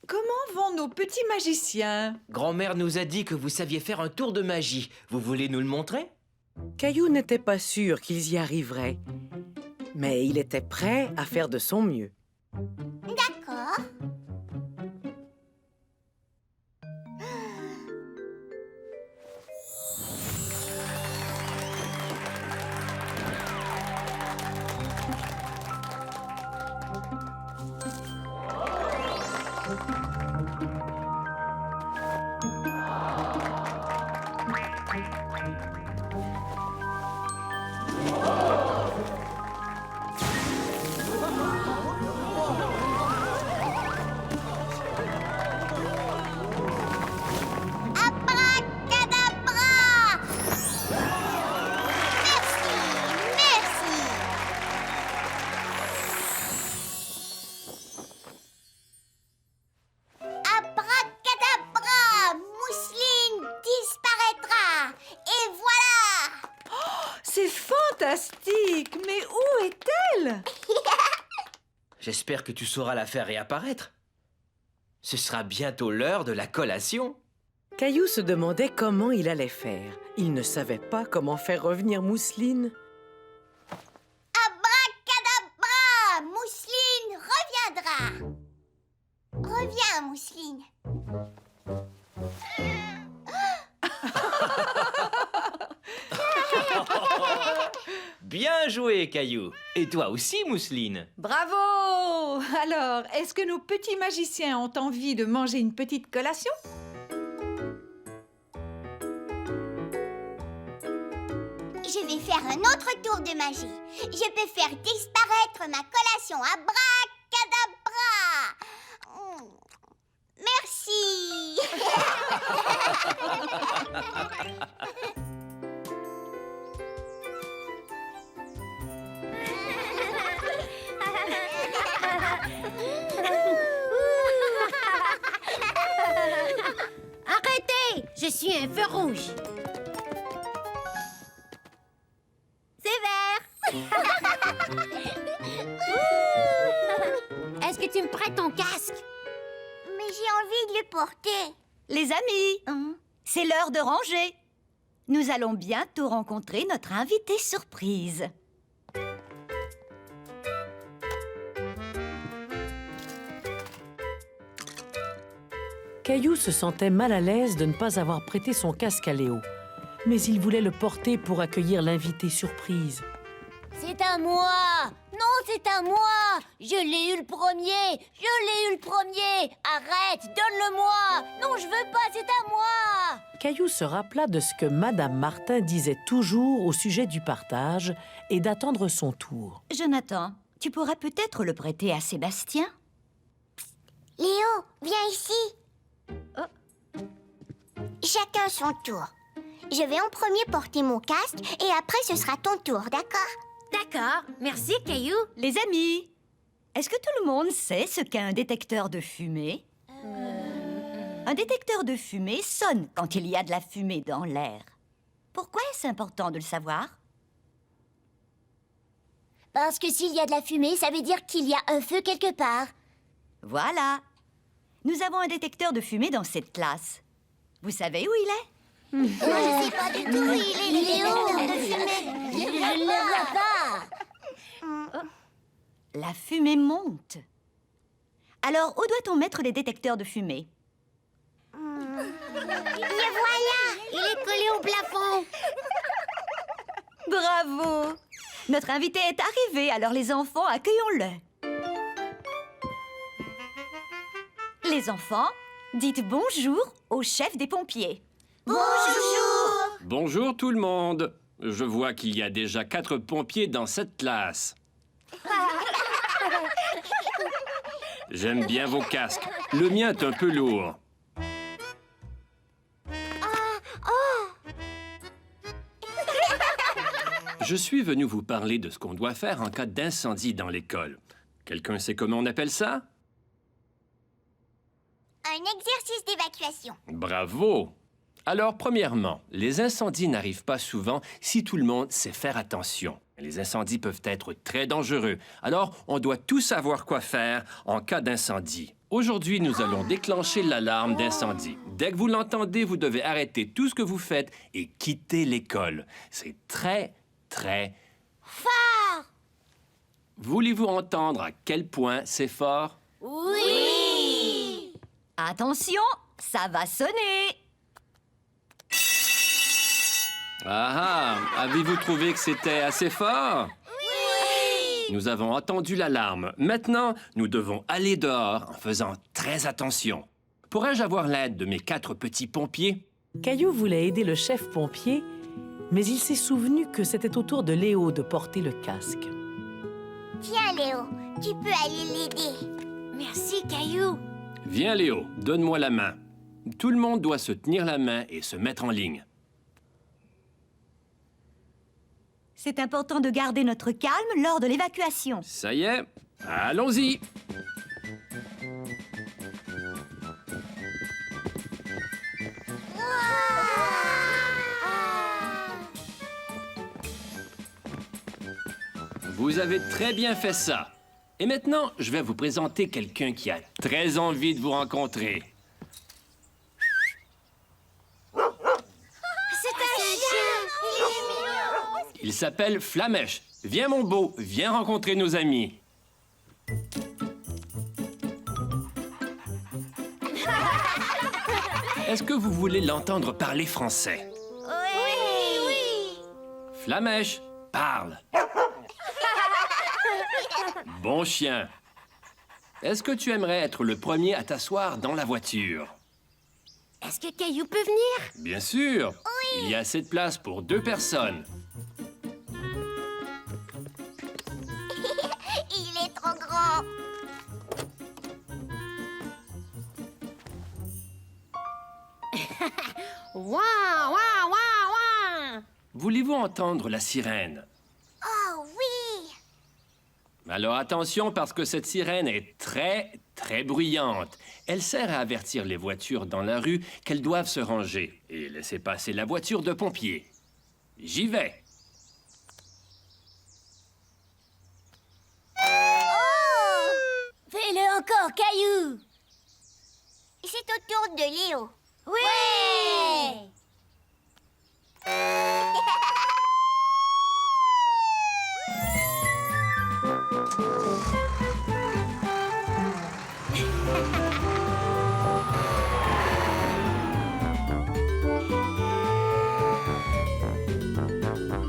Comment vont nos petits magiciens? Grand-mère nous a dit que vous saviez faire un tour de magie. Vous voulez nous le montrer? Caillou n'était pas sûr qu'ils y arriveraient. Mais il était prêt à faire de son mieux. D'accord. Abracadabra! Merci, merci. Abracadabra! Mousseline disparaîtra. Et voilà! C'est fantastique! Mais où est-elle? J'espère que tu sauras la faire réapparaître. Ce sera bientôt l'heure de la collation. Caillou se demandait comment il allait faire. Il ne savait pas comment faire revenir Mousseline. Abracadabra! Mousseline reviendra. Reviens, Mousseline. Bien joué, Caillou. Et toi aussi, Mousseline. Bravo! Alors, est-ce que nos petits magiciens ont envie de manger une petite collation? Je vais faire un autre tour de magie. Je peux faire disparaître ma collation. Abracadabra! Merci. Arrêtez! Je suis un feu rouge. C'est vert. Est-ce que tu me prêtes ton casque? Mais j'ai envie de le porter. Les amis, c'est l'heure de ranger. Nous allons bientôt rencontrer notre invité surprise. Caillou se sentait mal à l'aise de ne pas avoir prêté son casque à Léo. Mais il voulait le porter pour accueillir l'invité surprise. C'est à moi. Non, c'est à moi. Je l'ai eu le premier. Je l'ai eu le premier. Arrête, donne-le-moi. Non, je veux pas, c'est à moi. Caillou se rappela de ce que Madame Martin disait toujours au sujet du partage et d'attendre son tour. Jonathan, tu pourrais peut-être le prêter à Sébastien? Léo, viens ici. Chacun son tour. Je vais en premier porter mon casque et après ce sera ton tour, d'accord? D'accord, merci, Caillou. Les amis, est-ce que tout le monde sait ce qu'est un détecteur de fumée? Un détecteur de fumée sonne quand il y a de la fumée dans l'air. Pourquoi est-ce important de le savoir? Parce que s'il y a de la fumée, ça veut dire qu'il y a un feu quelque part. Voilà. Nous avons un détecteur de fumée dans cette classe. Vous savez où il est? Moi, je sais pas du tout. Il est Léo de fumée. Je ne le vois pas. La fumée monte. Alors, où doit-on mettre les détecteurs de fumée? Le voilà. Il est collé au plafond. Bravo! Notre invité est arrivé, alors les enfants, accueillons-le. Les enfants, dites bonjour au chef des pompiers. Bonjour. Bonjour tout le monde. Je vois qu'il y a déjà 4 pompiers dans cette classe. J'aime bien vos casques. Le mien est un peu lourd. Je suis venu vous parler de ce qu'on doit faire en cas d'incendie dans l'école. Quelqu'un sait comment on appelle ça? Un exercice d'évacuation. Bravo! Alors, premièrement, les incendies n'arrivent pas souvent si tout le monde sait faire attention. Les incendies peuvent être très dangereux. Alors, on doit tous savoir quoi faire en cas d'incendie. Aujourd'hui, nous allons déclencher l'alarme d'incendie. Dès que vous l'entendez, vous devez arrêter tout ce que vous faites et quitter l'école. C'est très, très Fort. Voulez-vous entendre à quel point c'est fort? Oui! Attention, ça va sonner. Ah ah! Avez-vous trouvé que c'était assez fort? Oui! Nous avons entendu l'alarme. Maintenant, nous devons aller dehors en faisant très attention. Pourrais-je avoir l'aide de mes 4 petits pompiers? Caillou voulait aider le chef pompier, mais il s'est souvenu que c'était au tour de Léo de porter le casque. Tiens, Léo, tu peux aller l'aider. Merci, Caillou. Viens, Léo, donne-moi la main. Tout le monde doit se tenir la main et se mettre en ligne. C'est important de garder notre calme lors de l'évacuation. Ça y est, allons-y. Vous avez très bien fait ça. Et maintenant, je vais vous présenter quelqu'un qui a très envie de vous rencontrer. C'est un chien. Il s'appelle Flamèche. Viens, mon beau, viens rencontrer nos amis. Est-ce que vous voulez l'entendre parler français? Oui. Flamèche, parle. Bon chien. Est-ce que tu aimerais être le premier à t'asseoir dans la voiture? Est-ce que Caillou peut venir? Bien sûr. Il y a assez de place pour 2 personnes. Il est trop grand. Voulez-vous entendre la sirène? Oh oui! Alors attention parce que cette sirène est très, très bruyante. Elle sert à avertir les voitures dans la rue qu'elles doivent se ranger et laisser passer la voiture de pompier. J'y vais. Fais-le encore, Caillou. C'est au tour de Léo. Oui.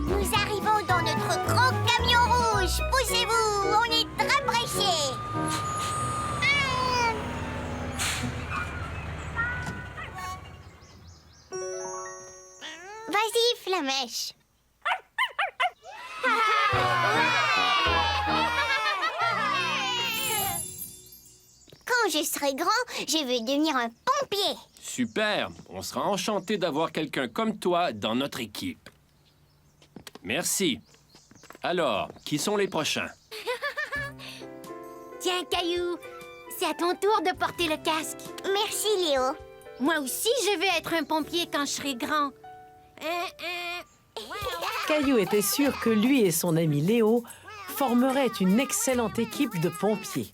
Nous arrivons dans notre grand camion rouge. Poussez-vous, on est très pressés. Vas-y, Flamèche. Quand je serai grand, je veux devenir un pompier. Super. On sera enchanté d'avoir quelqu'un comme toi dans notre équipe. Merci. Alors, qui sont les prochains? Tiens, Caillou, c'est à ton tour de porter le casque. Merci, Léo. Moi aussi, je veux être un pompier quand je serai grand. Caillou était sûr que lui et son ami Léo formeraient une excellente équipe de pompiers.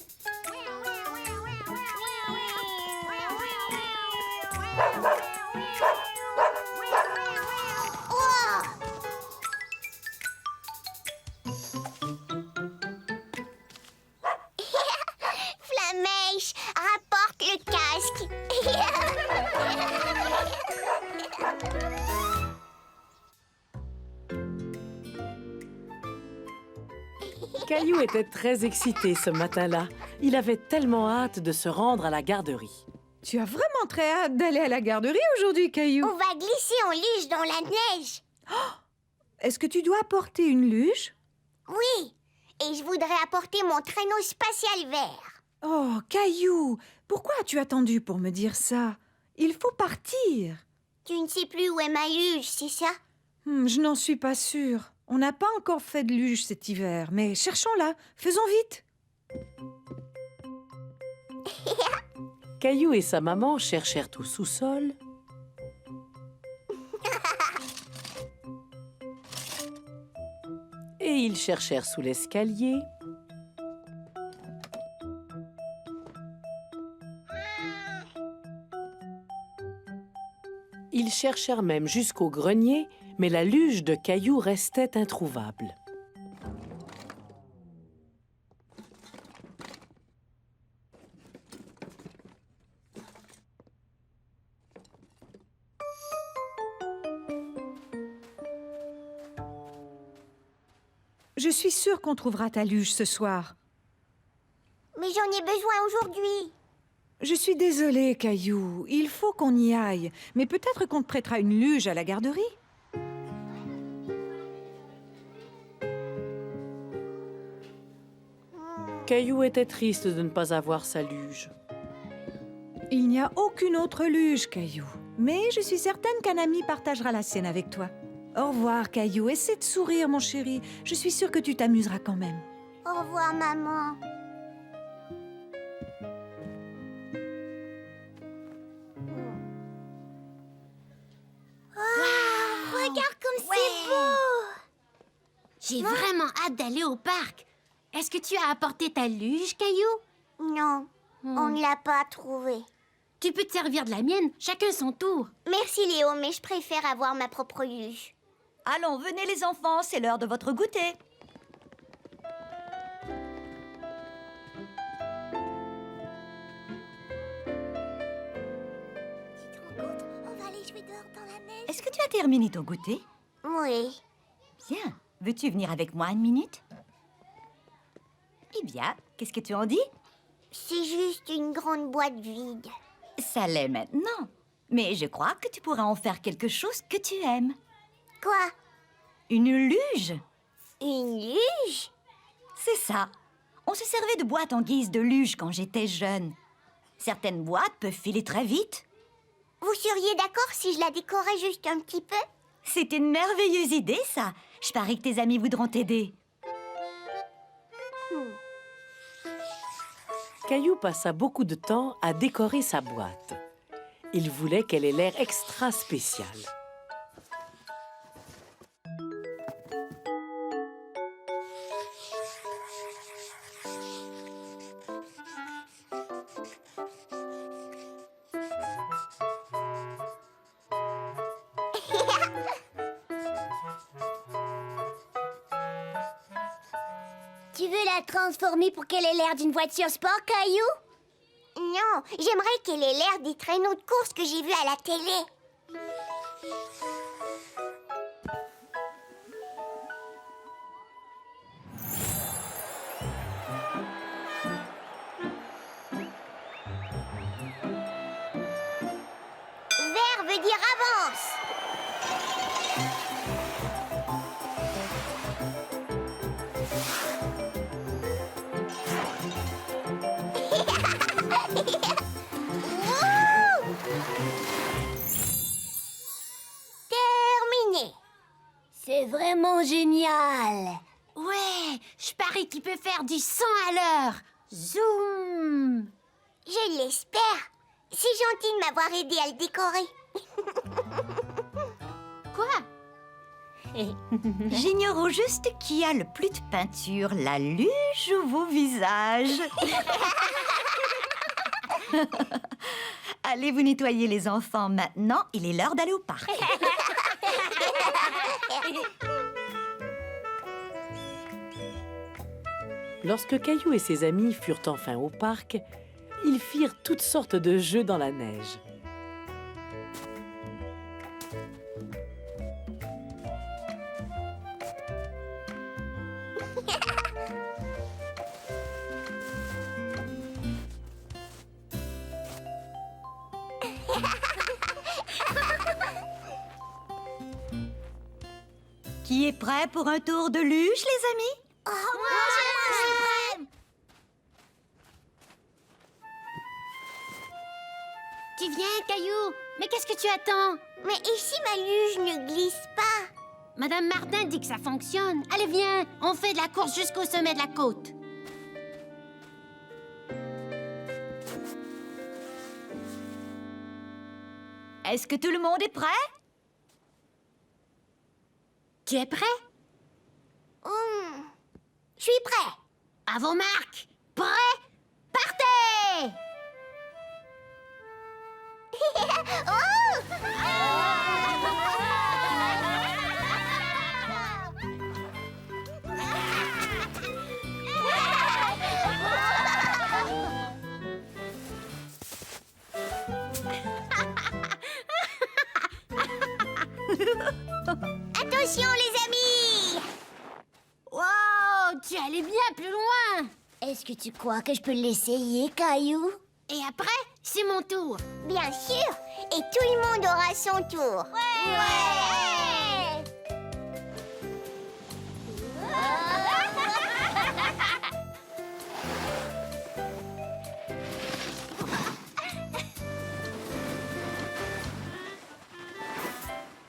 Flamèche, rapporte le casque. Caillou était très excité ce matin-là. Il avait tellement hâte de se rendre à la garderie. Tu as vraiment très hâte d'aller à la garderie aujourd'hui, Caillou. On va glisser en luge dans la neige. Est-ce que tu dois apporter une luge? Oui, et je voudrais apporter mon traîneau spatial vert. Oh, Caillou, pourquoi as-tu attendu pour me dire ça? Il faut partir. Tu ne sais plus où est ma luge, c'est ça? Je n'en suis pas sûre. On n'a pas encore fait de luge cet hiver, mais cherchons-la. Faisons vite. Caillou et sa maman cherchèrent au sous-sol. Et ils cherchèrent sous l'escalier. Ils cherchèrent même jusqu'au grenier, mais la luge de Caillou restait introuvable. Je suis sûre qu'on trouvera ta luge ce soir. Mais j'en ai besoin aujourd'hui. Je suis désolée, Caillou. Il faut qu'on y aille. Mais peut-être qu'on te prêtera une luge à la garderie. Caillou était triste de ne pas avoir sa luge. Il n'y a aucune autre luge, Caillou. Mais je suis certaine qu'un ami partagera la sienne avec toi. Au revoir, Caillou. Essaie de sourire, mon chéri. Je suis sûre que tu t'amuseras quand même. Au revoir, maman. Regarde comme c'est beau! J'ai vraiment hâte d'aller au parc. Est-ce que tu as apporté ta luge, Caillou? Non, on ne l'a pas trouvée. Tu peux te servir de la mienne, chacun son tour. Merci Léo, mais je préfère avoir ma propre luge. Allons, venez les enfants, c'est l'heure de votre goûter. Tu te rends compte? On va aller jouer dehors dans la neige. Est-ce que tu as terminé ton goûter? Oui. Bien. Veux-tu venir avec moi une minute? Eh bien, qu'est-ce que tu en dis? C'est juste une grande boîte vide. Ça l'est maintenant. Mais je crois que tu pourras en faire quelque chose que tu aimes. Quoi? Une luge? Une luge? C'est ça. On se servait de boîtes en guise de luge quand j'étais jeune. Certaines boîtes peuvent filer très vite. Vous seriez d'accord si je la décorais juste un petit peu? C'est une merveilleuse idée, ça. Je parie que tes amis voudront t'aider. Caillou passa beaucoup de temps à décorer sa boîte. Il voulait qu'elle ait l'air extra spéciale. Tu veux la transformer pour qu'elle ait l'air d'une voiture sport, Caillou? Non, j'aimerais qu'elle ait l'air des traîneaux de course que j'ai vus à la télé. Vert veut dire avance. Terminé. C'est vraiment génial. Ouais, je parie qu'il peut faire du 100 à l'heure. Zoom. Je l'espère. C'est gentil de m'avoir aidé à le décorer. Quoi? J'ignore au juste qui a le plus de peinture, la luge ou vos visages. Allez vous nettoyer les enfants maintenant, il est l'heure d'aller au parc. Lorsque Caillou et ses amis furent enfin au parc, ils firent toutes sortes de jeux dans la neige. Qui est prêt pour un tour de luge, les amis? Oh, moi, Tu viens, Caillou? Mais qu'est-ce que tu attends? Mais ici, ma luge ne glisse pas. Madame Martin dit que ça fonctionne. Allez, viens, on fait de la course jusqu'au sommet de la côte. Est-ce que tout le monde est prêt? Tu es prêt? Je suis prêt. À vos marques. Prêt? Partez! Attention, les amis! Waouh! aller bien plus loin. Est-ce que tu crois que je peux l'essayer, Caillou? Et après, c'est mon tour. Bien sûr. Et tout le monde aura son tour. Ouais.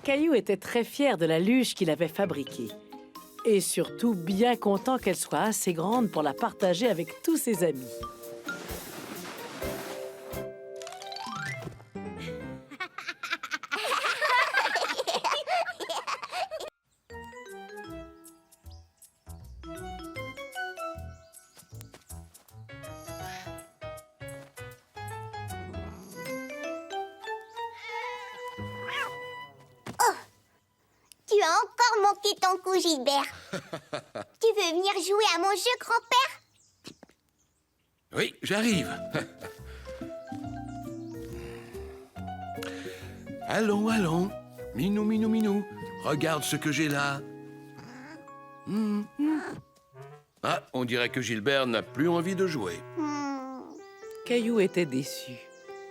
Caillou était très fier de la luge qu'il avait fabriquée. Et surtout bien content qu'elle soit assez grande pour la partager avec tous ses amis. Tu as encore manqué ton coup, Gilbert. Tu veux venir jouer à mon jeu, grand-père? Oui, j'arrive. Allons, allons. Minou, minou, minou. Regarde ce que j'ai là. Ah, on dirait que Gilbert n'a plus envie de jouer. Caillou était déçu.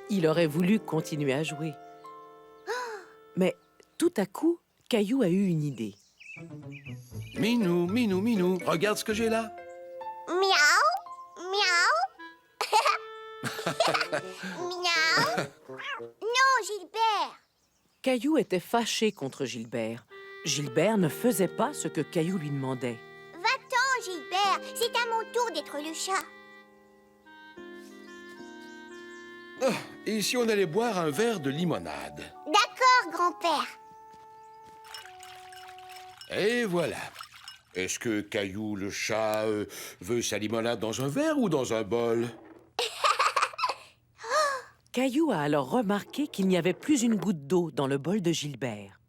Il aurait voulu continuer à jouer. Mais tout à coup, Caillou a eu une idée. Minou, minou, minou. Regarde ce que j'ai là. Miaou, miaou. Miaou. Non, Gilbert. Caillou était fâché contre Gilbert. Gilbert ne faisait pas ce que Caillou lui demandait. Va-t'en, Gilbert. C'est à mon tour d'être le chat. Ah, et si on allait boire un verre de limonade? D'accord, grand-père. Et voilà. Est-ce que Caillou, le chat, veut sa limonade dans un verre ou dans un bol? Caillou a alors remarqué qu'il n'y avait plus une goutte d'eau dans le bol de Gilbert.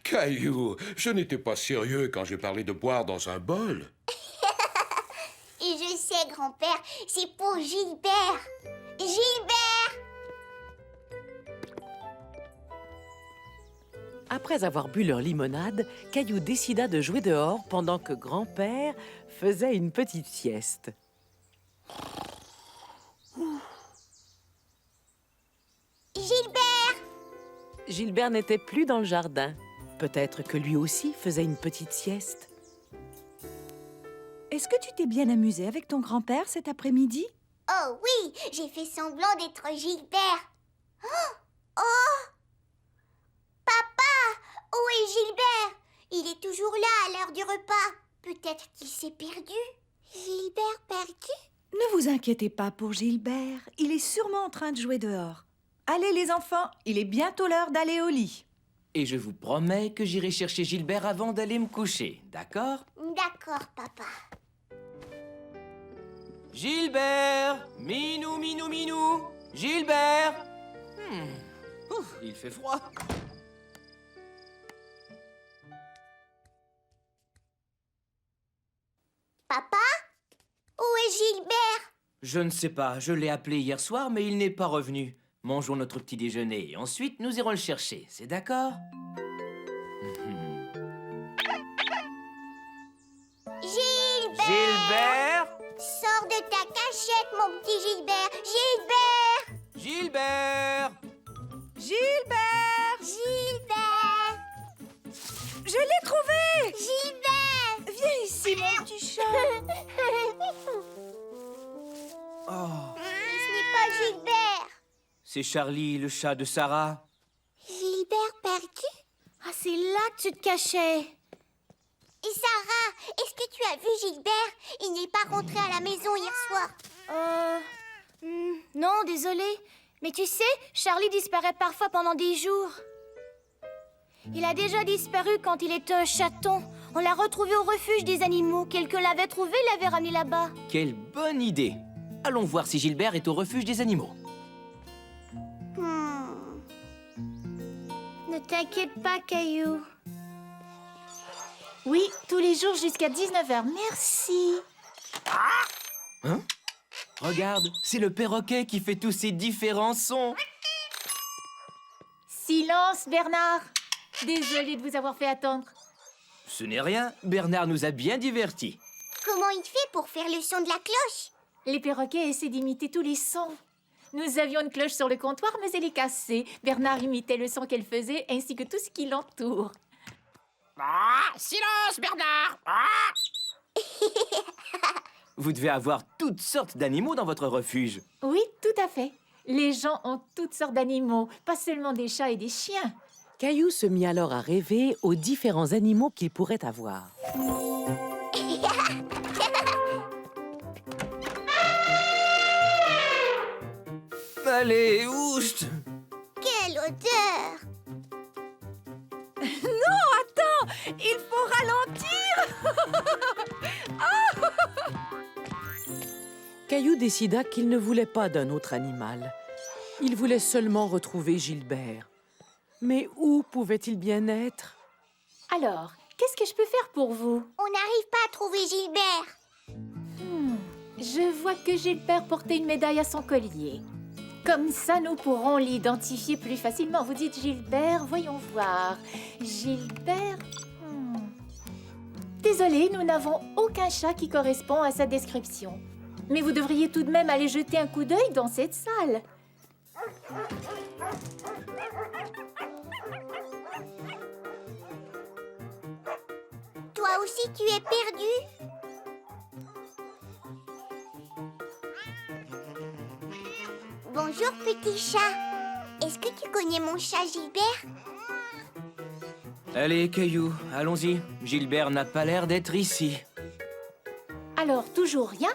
Caillou, je n'étais pas sérieux quand j'ai parlé de boire dans un bol. Et je sais, grand-père, c'est pour Gilbert. Gilbert! Après avoir bu leur limonade, Caillou décida de jouer dehors pendant que grand-père faisait une petite sieste. Gilbert! Gilbert n'était plus dans le jardin. Peut-être que lui aussi faisait une petite sieste. Est-ce que tu t'es bien amusé avec ton grand-père cet après-midi? Oh oui, j'ai fait semblant d'être Gilbert. Oh! Papa! Où est Gilbert? Il est toujours là à l'heure du repas. Peut-être qu'il s'est perdu. Gilbert perdu? Ne vous inquiétez pas pour Gilbert. Il est sûrement en train de jouer dehors. Allez les enfants, il est bientôt l'heure d'aller au lit. Et je vous promets que j'irai chercher Gilbert avant d'aller me coucher, d'accord? D'accord, papa. Gilbert! Minou, minou, minou! Gilbert! Ouf, il fait froid. Papa? Où est Gilbert? Je ne sais pas, je l'ai appelé hier soir, mais il n'est pas revenu. Mangeons notre petit déjeuner et ensuite nous irons le chercher, c'est d'accord? Gilbert! Gilbert! Sors de ta cachette, mon petit Gilbert! Gilbert! Gilbert! Gilbert! Gilbert! Je l'ai trouvé! Gilbert! Viens ici, mon petit chat. Oh, Mais ce n'est pas Gilbert! c'est Charlie, le chat de Sarah. Gilbert perdu? Ah, c'est là que tu te cachais. Et Sarah, est-ce que tu as vu Gilbert? Il n'est pas rentré à la maison hier soir. Non, désolé. Mais tu sais, Charlie disparaît parfois pendant des jours. Il a déjà disparu quand il était un chaton. On l'a retrouvé au refuge des animaux. Quelqu'un l'avait trouvé, l'avait ramené là-bas. Quelle bonne idée! Allons voir si Gilbert est au refuge des animaux. Ne t'inquiète pas, Caillou. Oui, tous les jours jusqu'à 19h. Merci. Hein? Regarde, c'est le perroquet qui fait tous ces différents sons. Silence, Bernard. Désolée de vous avoir fait attendre. Ce n'est rien, Bernard nous a bien divertis. Comment il fait pour faire le son de la cloche? Les perroquets essaient d'imiter tous les sons. Nous avions une cloche sur le comptoir, mais elle est cassée. Bernard imitait le son qu'elle faisait, ainsi que tout ce qui l'entoure. Ah, silence, Bernard! Ah! Vous devez avoir toutes sortes d'animaux dans votre refuge. Oui, tout à fait. Les gens ont toutes sortes d'animaux, pas seulement des chats et des chiens. Caillou se mit alors à rêver aux différents animaux qu'il pourrait avoir. Allez, oust! Quelle odeur! Non, attends! Il faut ralentir! Caillou décida qu'il ne voulait pas d'un autre animal. Il voulait seulement retrouver Gilbert. Mais où pouvait-il bien être? Alors, qu'est-ce que je peux faire pour vous? On n'arrive pas à trouver Gilbert. Je vois que Gilbert portait une médaille à son collier. Comme ça, nous pourrons l'identifier plus facilement. Vous dites Gilbert, voyons voir. Gilbert... Désolé, nous n'avons aucun chat qui correspond à sa description. Mais vous devriez tout de même aller jeter un coup d'œil dans cette salle. Toi aussi, tu es perdu? Bonjour, petit chat. Est-ce que tu connais mon chat Gilbert? Allez, Caillou, allons-y. Gilbert n'a pas l'air d'être ici. Alors, toujours rien?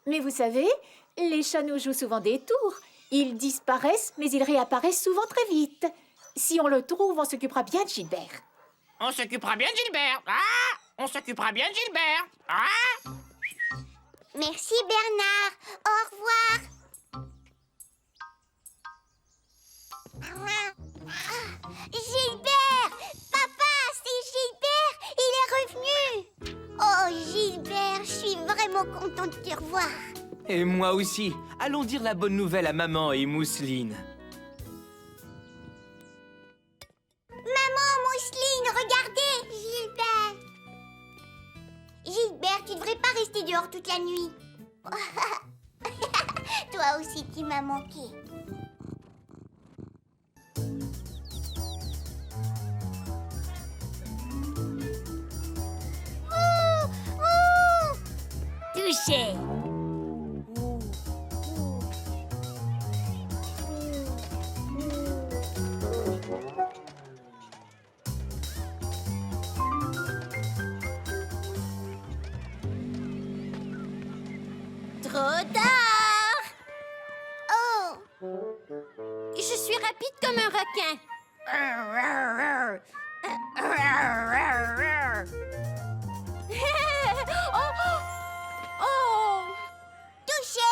Mais vous savez, les chats nous jouent souvent des tours. Ils disparaissent, mais ils réapparaissent souvent très vite. Si on le trouve, on s'occupera bien de Gilbert. On s'occupera bien de Gilbert! Ah! On s'occupera bien de Gilbert! Ah! Merci, Bernard. Au revoir. Gilbert! Papa, c'est Gilbert! Il est revenu! Oh, Gilbert, je suis vraiment contente de te revoir. Et moi aussi. Allons dire la bonne nouvelle à maman et Mousseline. Maman, Mousseline, regardez! Gilbert! Gilbert, tu devrais pas rester dehors toute la nuit. Toi aussi, tu m'as manqué. Touché. Trop tard! Oh! Je suis rapide comme un requin. Oh! Touché!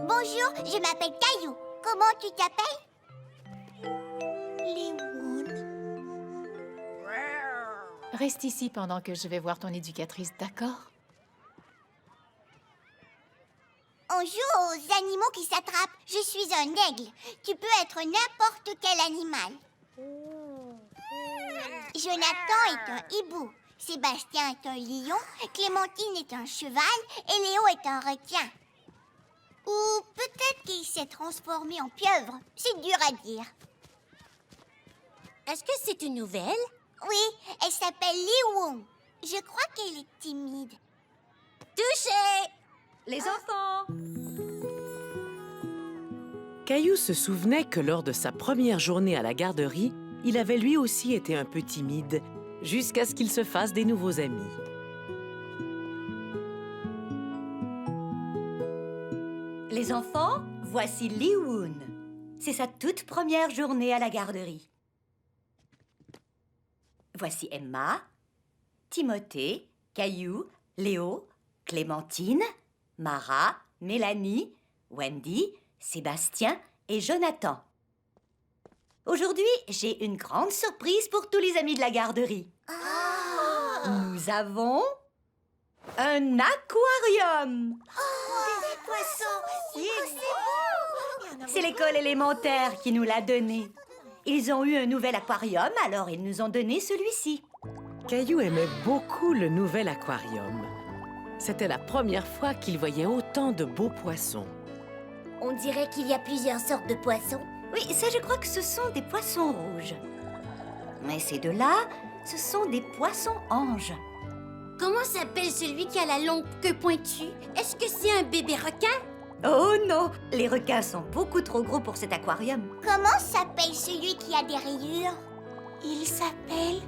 Bonjour, je m'appelle Caillou. Comment tu t'appelles? Léoune. Reste ici pendant que je vais voir ton éducatrice, d'accord? On joue aux animaux qui s'attrapent. Je suis un aigle. Tu peux être n'importe quel animal. Jonathan est un hibou. Sébastien est un lion. Clémentine est un cheval. Et Léo est un requin. Ou peut-être qu'il s'est transformé en pieuvre. C'est dur à dire. Est-ce que c'est une nouvelle? Oui, elle s'appelle Léoune. Je crois qu'elle est timide. Touché! Les enfants! Caillou se souvenait que lors de sa première journée à la garderie, il avait lui aussi été un peu timide, jusqu'à ce qu'il se fasse des nouveaux amis. Les enfants, voici Léoune. C'est sa toute première journée à la garderie. Voici Emma, Timothée, Caillou, Léo, Clémentine, Mara, Mélanie, Wendy, Sébastien et Jonathan. Aujourd'hui, j'ai une grande surprise pour tous les amis de la garderie. Nous avons Un aquarium. Des poissons. C'est l'école élémentaire qui nous l'a donné. Ils ont eu un nouvel aquarium, alors ils nous ont donné celui-ci. Caillou aimait beaucoup le nouvel aquarium. C'était la première fois qu'il voyait autant de beaux poissons. On dirait qu'il y a plusieurs sortes de poissons. Oui, ça je crois que ce sont des poissons rouges. Mais ces deux-là, ce sont des poissons anges. Comment s'appelle celui qui a la longue queue pointue? Est-ce que c'est un bébé requin? Oh non, les requins sont beaucoup trop gros pour cet aquarium. Comment s'appelle celui qui a des rayures? Il s'appelle...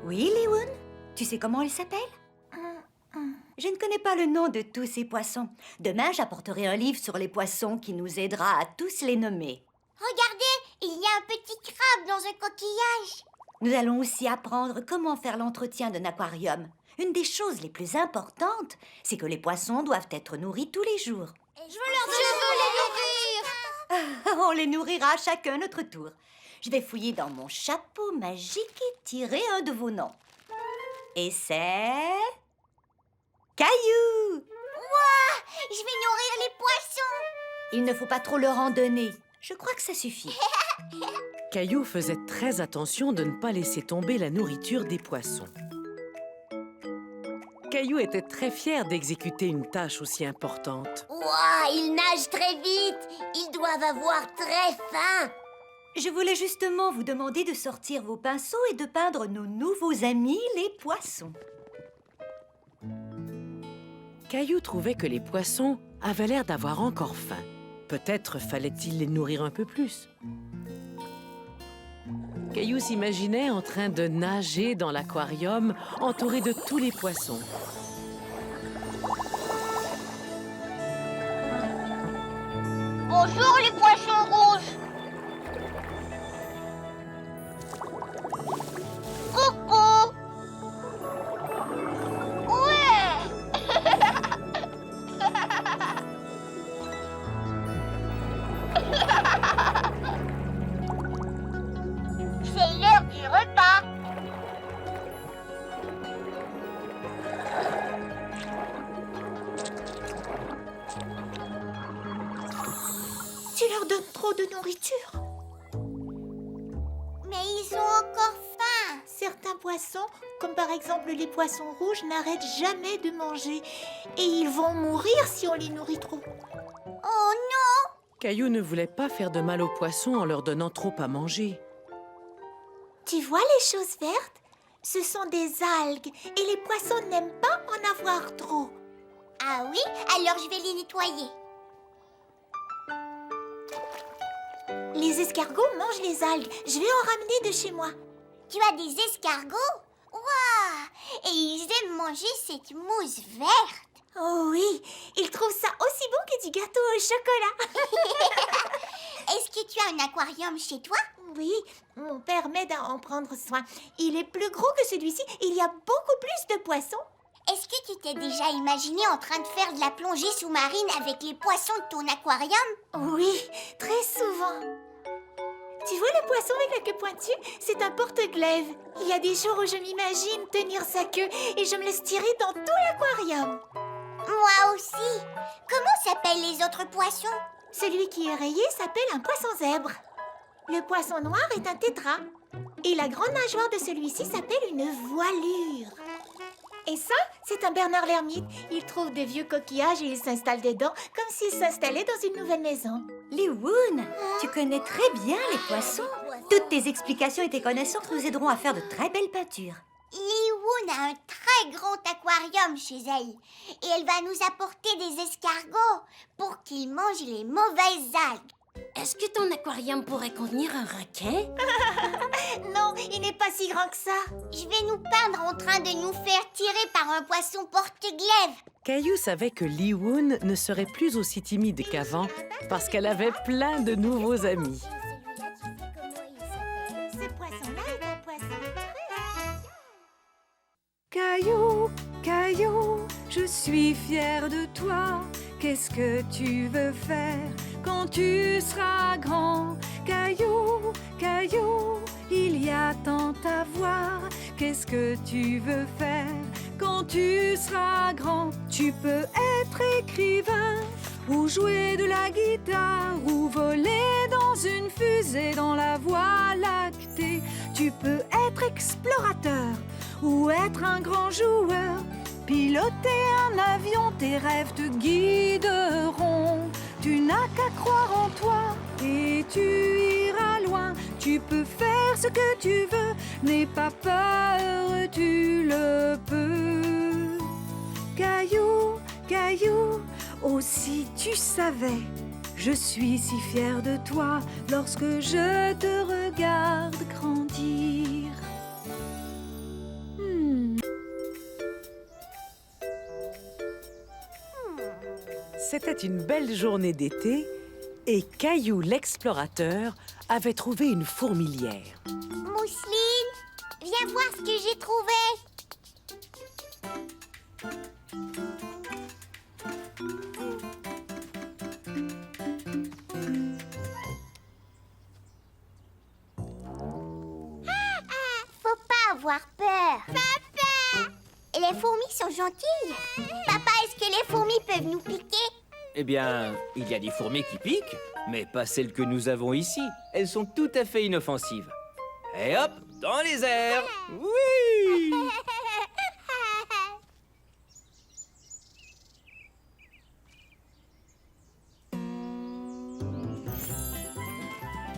Oui, Lee-Woon? Tu sais comment il s'appelle? Je ne connais pas le nom de tous ces poissons. Demain, j'apporterai un livre sur les poissons qui nous aidera à tous les nommer. Regardez, il y a un petit crabe dans un coquillage. Nous allons aussi apprendre comment faire l'entretien d'un aquarium. Une des choses les plus importantes, c'est que les poissons doivent être nourris tous les jours. Je veux les nourrir. On les nourrira chacun notre tour. Je vais fouiller dans mon chapeau magique et tirer un de vos noms. Et c'est... Caillou! Ouah! Je vais nourrir les poissons. Il ne faut pas trop leur en donner. Je crois que ça suffit. Caillou faisait très attention de ne pas laisser tomber la nourriture des poissons. Caillou était très fier d'exécuter une tâche aussi importante. Ouah, ils nagent très vite. Ils doivent avoir très faim. Je voulais justement vous demander de sortir vos pinceaux et de peindre nos nouveaux amis, les poissons. Caillou trouvait que les poissons avaient l'air d'avoir encore faim. Peut-être fallait-il les nourrir un peu plus. Caillou s'imaginait en train de nager dans l'aquarium, entouré de tous les poissons. Bonjour les poissons rouges. Coucou. C'est l'heure du repas. Tu leur donnes trop de nourriture. Mais ils ont encore faim. Certains poissons, comme par exemple les poissons rouges, n'arrêtent jamais de manger. Et ils vont mourir si on les nourrit trop. Oh non! Caillou ne voulait pas faire de mal aux poissons en leur donnant trop à manger. Tu vois les choses vertes? Ce sont des algues. Et les poissons n'aiment pas en avoir trop. Ah oui? Alors je vais les nettoyer. Les escargots mangent les algues. Je vais en ramener de chez moi. Tu as des escargots? Waouh! Et ils aiment manger cette mousse verte. Oh oui, ils trouvent ça aussi bon que du gâteau au chocolat. Est-ce que tu as un aquarium chez toi? Oui, mon père m'aide à en prendre soin. Il est plus gros que celui-ci. Il y a beaucoup plus de poissons. Est-ce que tu t'es déjà imaginé en train de faire de la plongée sous-marine avec les poissons de ton aquarium? Oui, très souvent. Tu vois le poisson avec la queue pointue? C'est un porte-glaive. Il y a des jours où je m'imagine tenir sa queue et je me laisse tirer dans tout l'aquarium. Moi aussi. Comment s'appellent les autres poissons? Celui qui est rayé s'appelle un poisson zèbre. Le poisson noir est un tétra. Et la grande nageoire de celui-ci s'appelle une voilure. Et ça, c'est un Bernard l'ermite. Il trouve des vieux coquillages et il s'installe dedans comme s'il s'installait dans une nouvelle maison. Lee-Woon, tu connais très bien les poissons. Toutes tes explications et tes connaissances nous aideront à faire de très belles peintures. Lee-Woon a un très grand aquarium chez elle. Et elle va nous apporter des escargots pour qu'ils mangent les mauvaises algues. Est-ce que ton aquarium pourrait contenir un requin? Non, il n'est pas si grand que ça. Je vais nous peindre en train de nous faire tirer par un poisson porte-glaive. Caillou savait que Lee-Woon ne serait plus aussi timide qu'avant parce qu'elle avait plein de nouveaux amis. Ce poisson-là est un poisson très... Caillou, Caillou, je suis fière de toi. Qu'est-ce que tu veux faire quand tu seras grand? Caillou, Caillou, il y a tant à voir. Qu'est-ce que tu veux faire quand tu seras grand, tu peux être écrivain, ou jouer de la guitare, ou voler dans une fusée dans la voie lactée. Tu peux être explorateur, ou être un grand joueur, piloter un avion, tes rêves te guideront. Tu n'as qu'à croire en toi et tu iras loin. Tu peux faire ce que tu veux, n'aie pas peur, tu le peux. Caillou, caillou, oh si tu savais, je suis si fière de toi lorsque je te regarde grandir. C'était une belle journée d'été et Caillou l'explorateur avait trouvé une fourmilière. Mousseline, viens voir ce que j'ai trouvé. Faut pas avoir peur. Papa! Les fourmis sont gentilles. Papa, est-ce que les fourmis peuvent nous piquer? Eh bien, il y a des fourmis qui piquent, mais pas celles que nous avons ici. Elles sont tout à fait inoffensives. Et hop, dans les airs. Oui!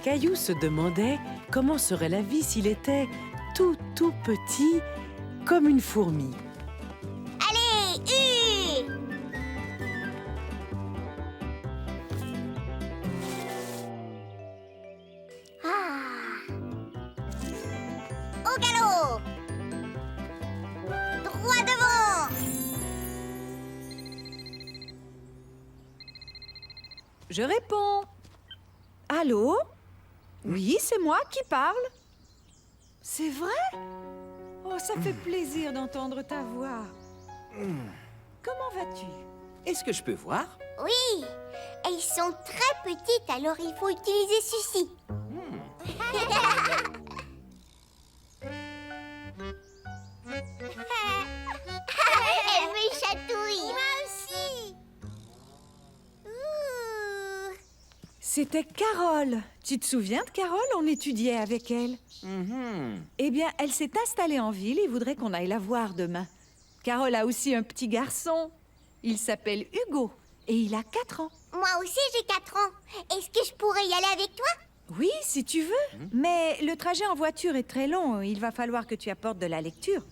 Caillou se demandait comment serait la vie s'il était tout petit comme une fourmi. Allez, au galop! Droit devant! Je réponds. Allô? Oui, c'est moi qui parle. C'est vrai? Oh, ça fait plaisir d'entendre ta voix. Comment vas-tu? Est-ce que je peux voir? Oui, elles sont très petites, alors il faut utiliser ceci. Elle me chatouille. Moi aussi. C'était Carole. Tu te souviens de Carole? On étudiait avec elle. Eh bien, elle s'est installée en ville et voudrait qu'on aille la voir demain. Carole a aussi un petit garçon. Il s'appelle Hugo et il a 4 ans. Moi aussi, j'ai 4 ans. Est-ce que je pourrais y aller avec toi? Oui, si tu veux. Mais le trajet en voiture est très long. Il va falloir que tu apportes de la lecture.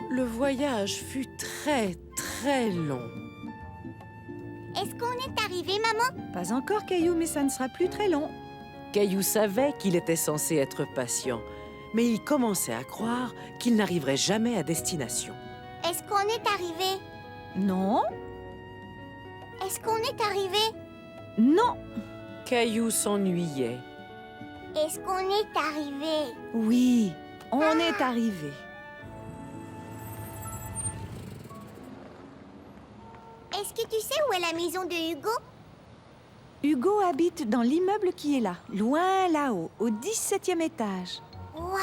Le voyage fut très long. Est-ce qu'on est arrivé, maman? Pas encore, Caillou, mais ça ne sera plus très long. Caillou savait qu'il était censé être patient, mais il commençait à croire qu'il n'arriverait jamais à destination. Est-ce qu'on est arrivé? Non. Est-ce qu'on est arrivé? Non. Caillou s'ennuyait. Est-ce qu'on est arrivé? Oui, on est arrivé. Est-ce que tu sais où est la maison de Hugo? Hugo habite dans l'immeuble qui est là, loin là-haut, au 17e étage. Waouh!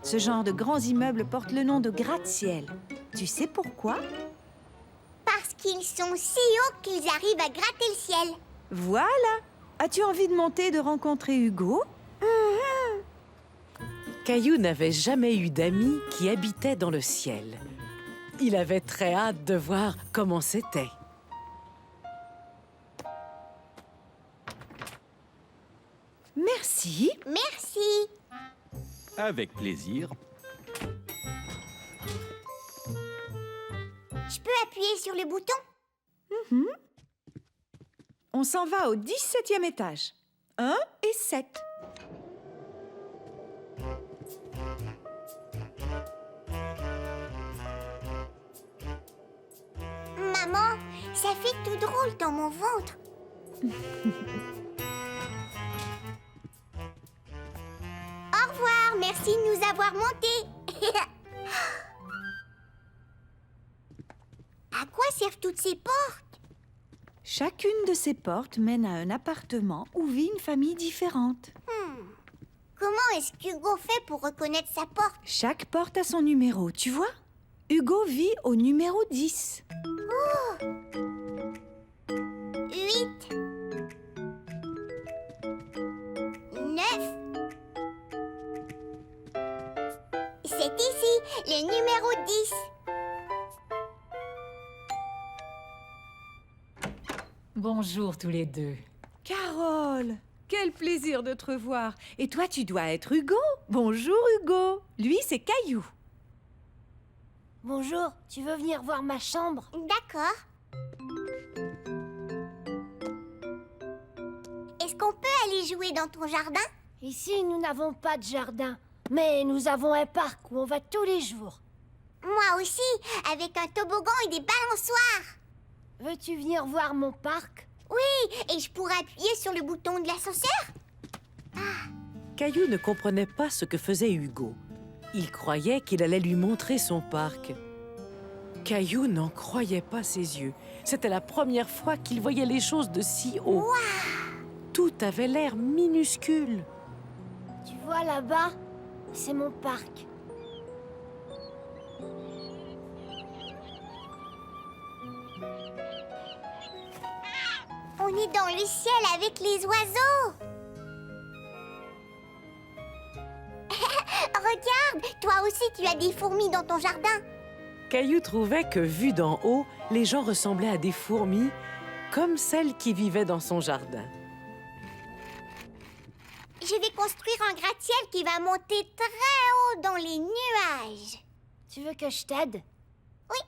Ce genre de grands immeubles porte le nom de gratte-ciel. Tu sais pourquoi? Parce qu'ils sont si hauts qu'ils arrivent à gratter le ciel. Voilà! As-tu envie de monter et de rencontrer Hugo? Caillou n'avait jamais eu d'amis qui habitaient dans le ciel. Il avait très hâte de voir comment c'était. Merci. Merci. Avec plaisir. Je peux appuyer sur le bouton? On s'en va au 17e étage. 1 et 7. Maman, ça fait tout drôle dans mon ventre. Au revoir, merci de nous avoir montés. À quoi servent toutes ces portes? Chacune de ces portes mène à un appartement où vit une famille différente. Comment est-ce qu'Hugo fait pour reconnaître sa porte? Chaque porte a son numéro, tu vois? Hugo vit au numéro 10. 8 9 C'est ici, le numéro 10. Bonjour tous les deux. Carole, quel plaisir de te revoir. Et toi, tu dois être Hugo. Bonjour Hugo. Lui, c'est Caillou. Bonjour, tu veux venir voir ma chambre? D'accord. Est-ce qu'on peut aller jouer dans ton jardin? Ici, nous n'avons pas de jardin, mais nous avons un parc où on va tous les jours. Moi aussi, avec un toboggan et des balançoires. Veux-tu venir voir mon parc? Oui, et je pourrais appuyer sur le bouton de l'ascenseur? Caillou ne comprenait pas ce que faisait Hugo. Il croyait qu'il allait lui montrer son parc. Caillou n'en croyait pas ses yeux. C'était la première fois qu'il voyait les choses de si haut. Wow! Tout avait l'air minuscule. Tu vois là-bas? C'est mon parc. On est dans le ciel avec les oiseaux. Regarde, toi aussi tu as des fourmis dans ton jardin. Caillou trouvait que, vu d'en haut, les gens ressemblaient à des fourmis, comme celles qui vivaient dans son jardin. Je vais construire un gratte-ciel qui va monter très haut dans les nuages. Tu veux que je t'aide? Oui.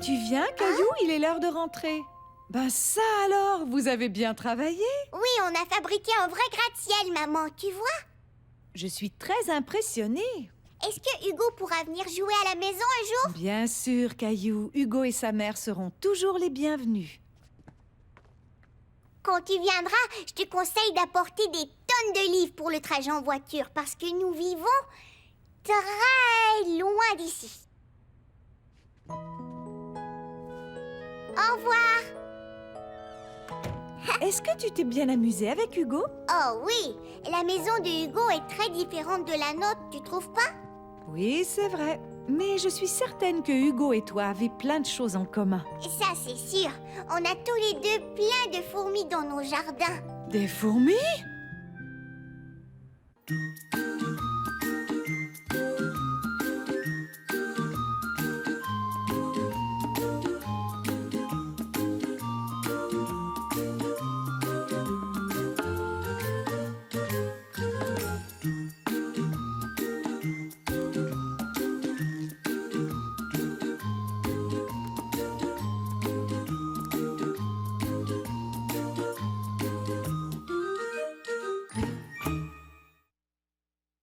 Tu viens, Caillou? Il est l'heure de rentrer. Ben ça alors, vous avez bien travaillé. Oui, on a fabriqué un vrai gratte-ciel, maman, tu vois? Je suis très impressionnée. Est-ce que Hugo pourra venir jouer à la maison un jour? Bien sûr, Caillou. Hugo et sa mère seront toujours les bienvenus. Quand tu viendras, je te conseille d'apporter des tonnes de livres pour le trajet en voiture parce que nous vivons très loin d'ici. Au revoir. Est-ce que tu t'es bien amusé avec Hugo? Oh oui, la maison de Hugo est très différente de la nôtre, tu trouves pas? Oui, c'est vrai. Mais je suis certaine que Hugo et toi avez plein de choses en commun. Ça, c'est sûr. On a tous les deux plein de fourmis dans nos jardins. Des fourmis?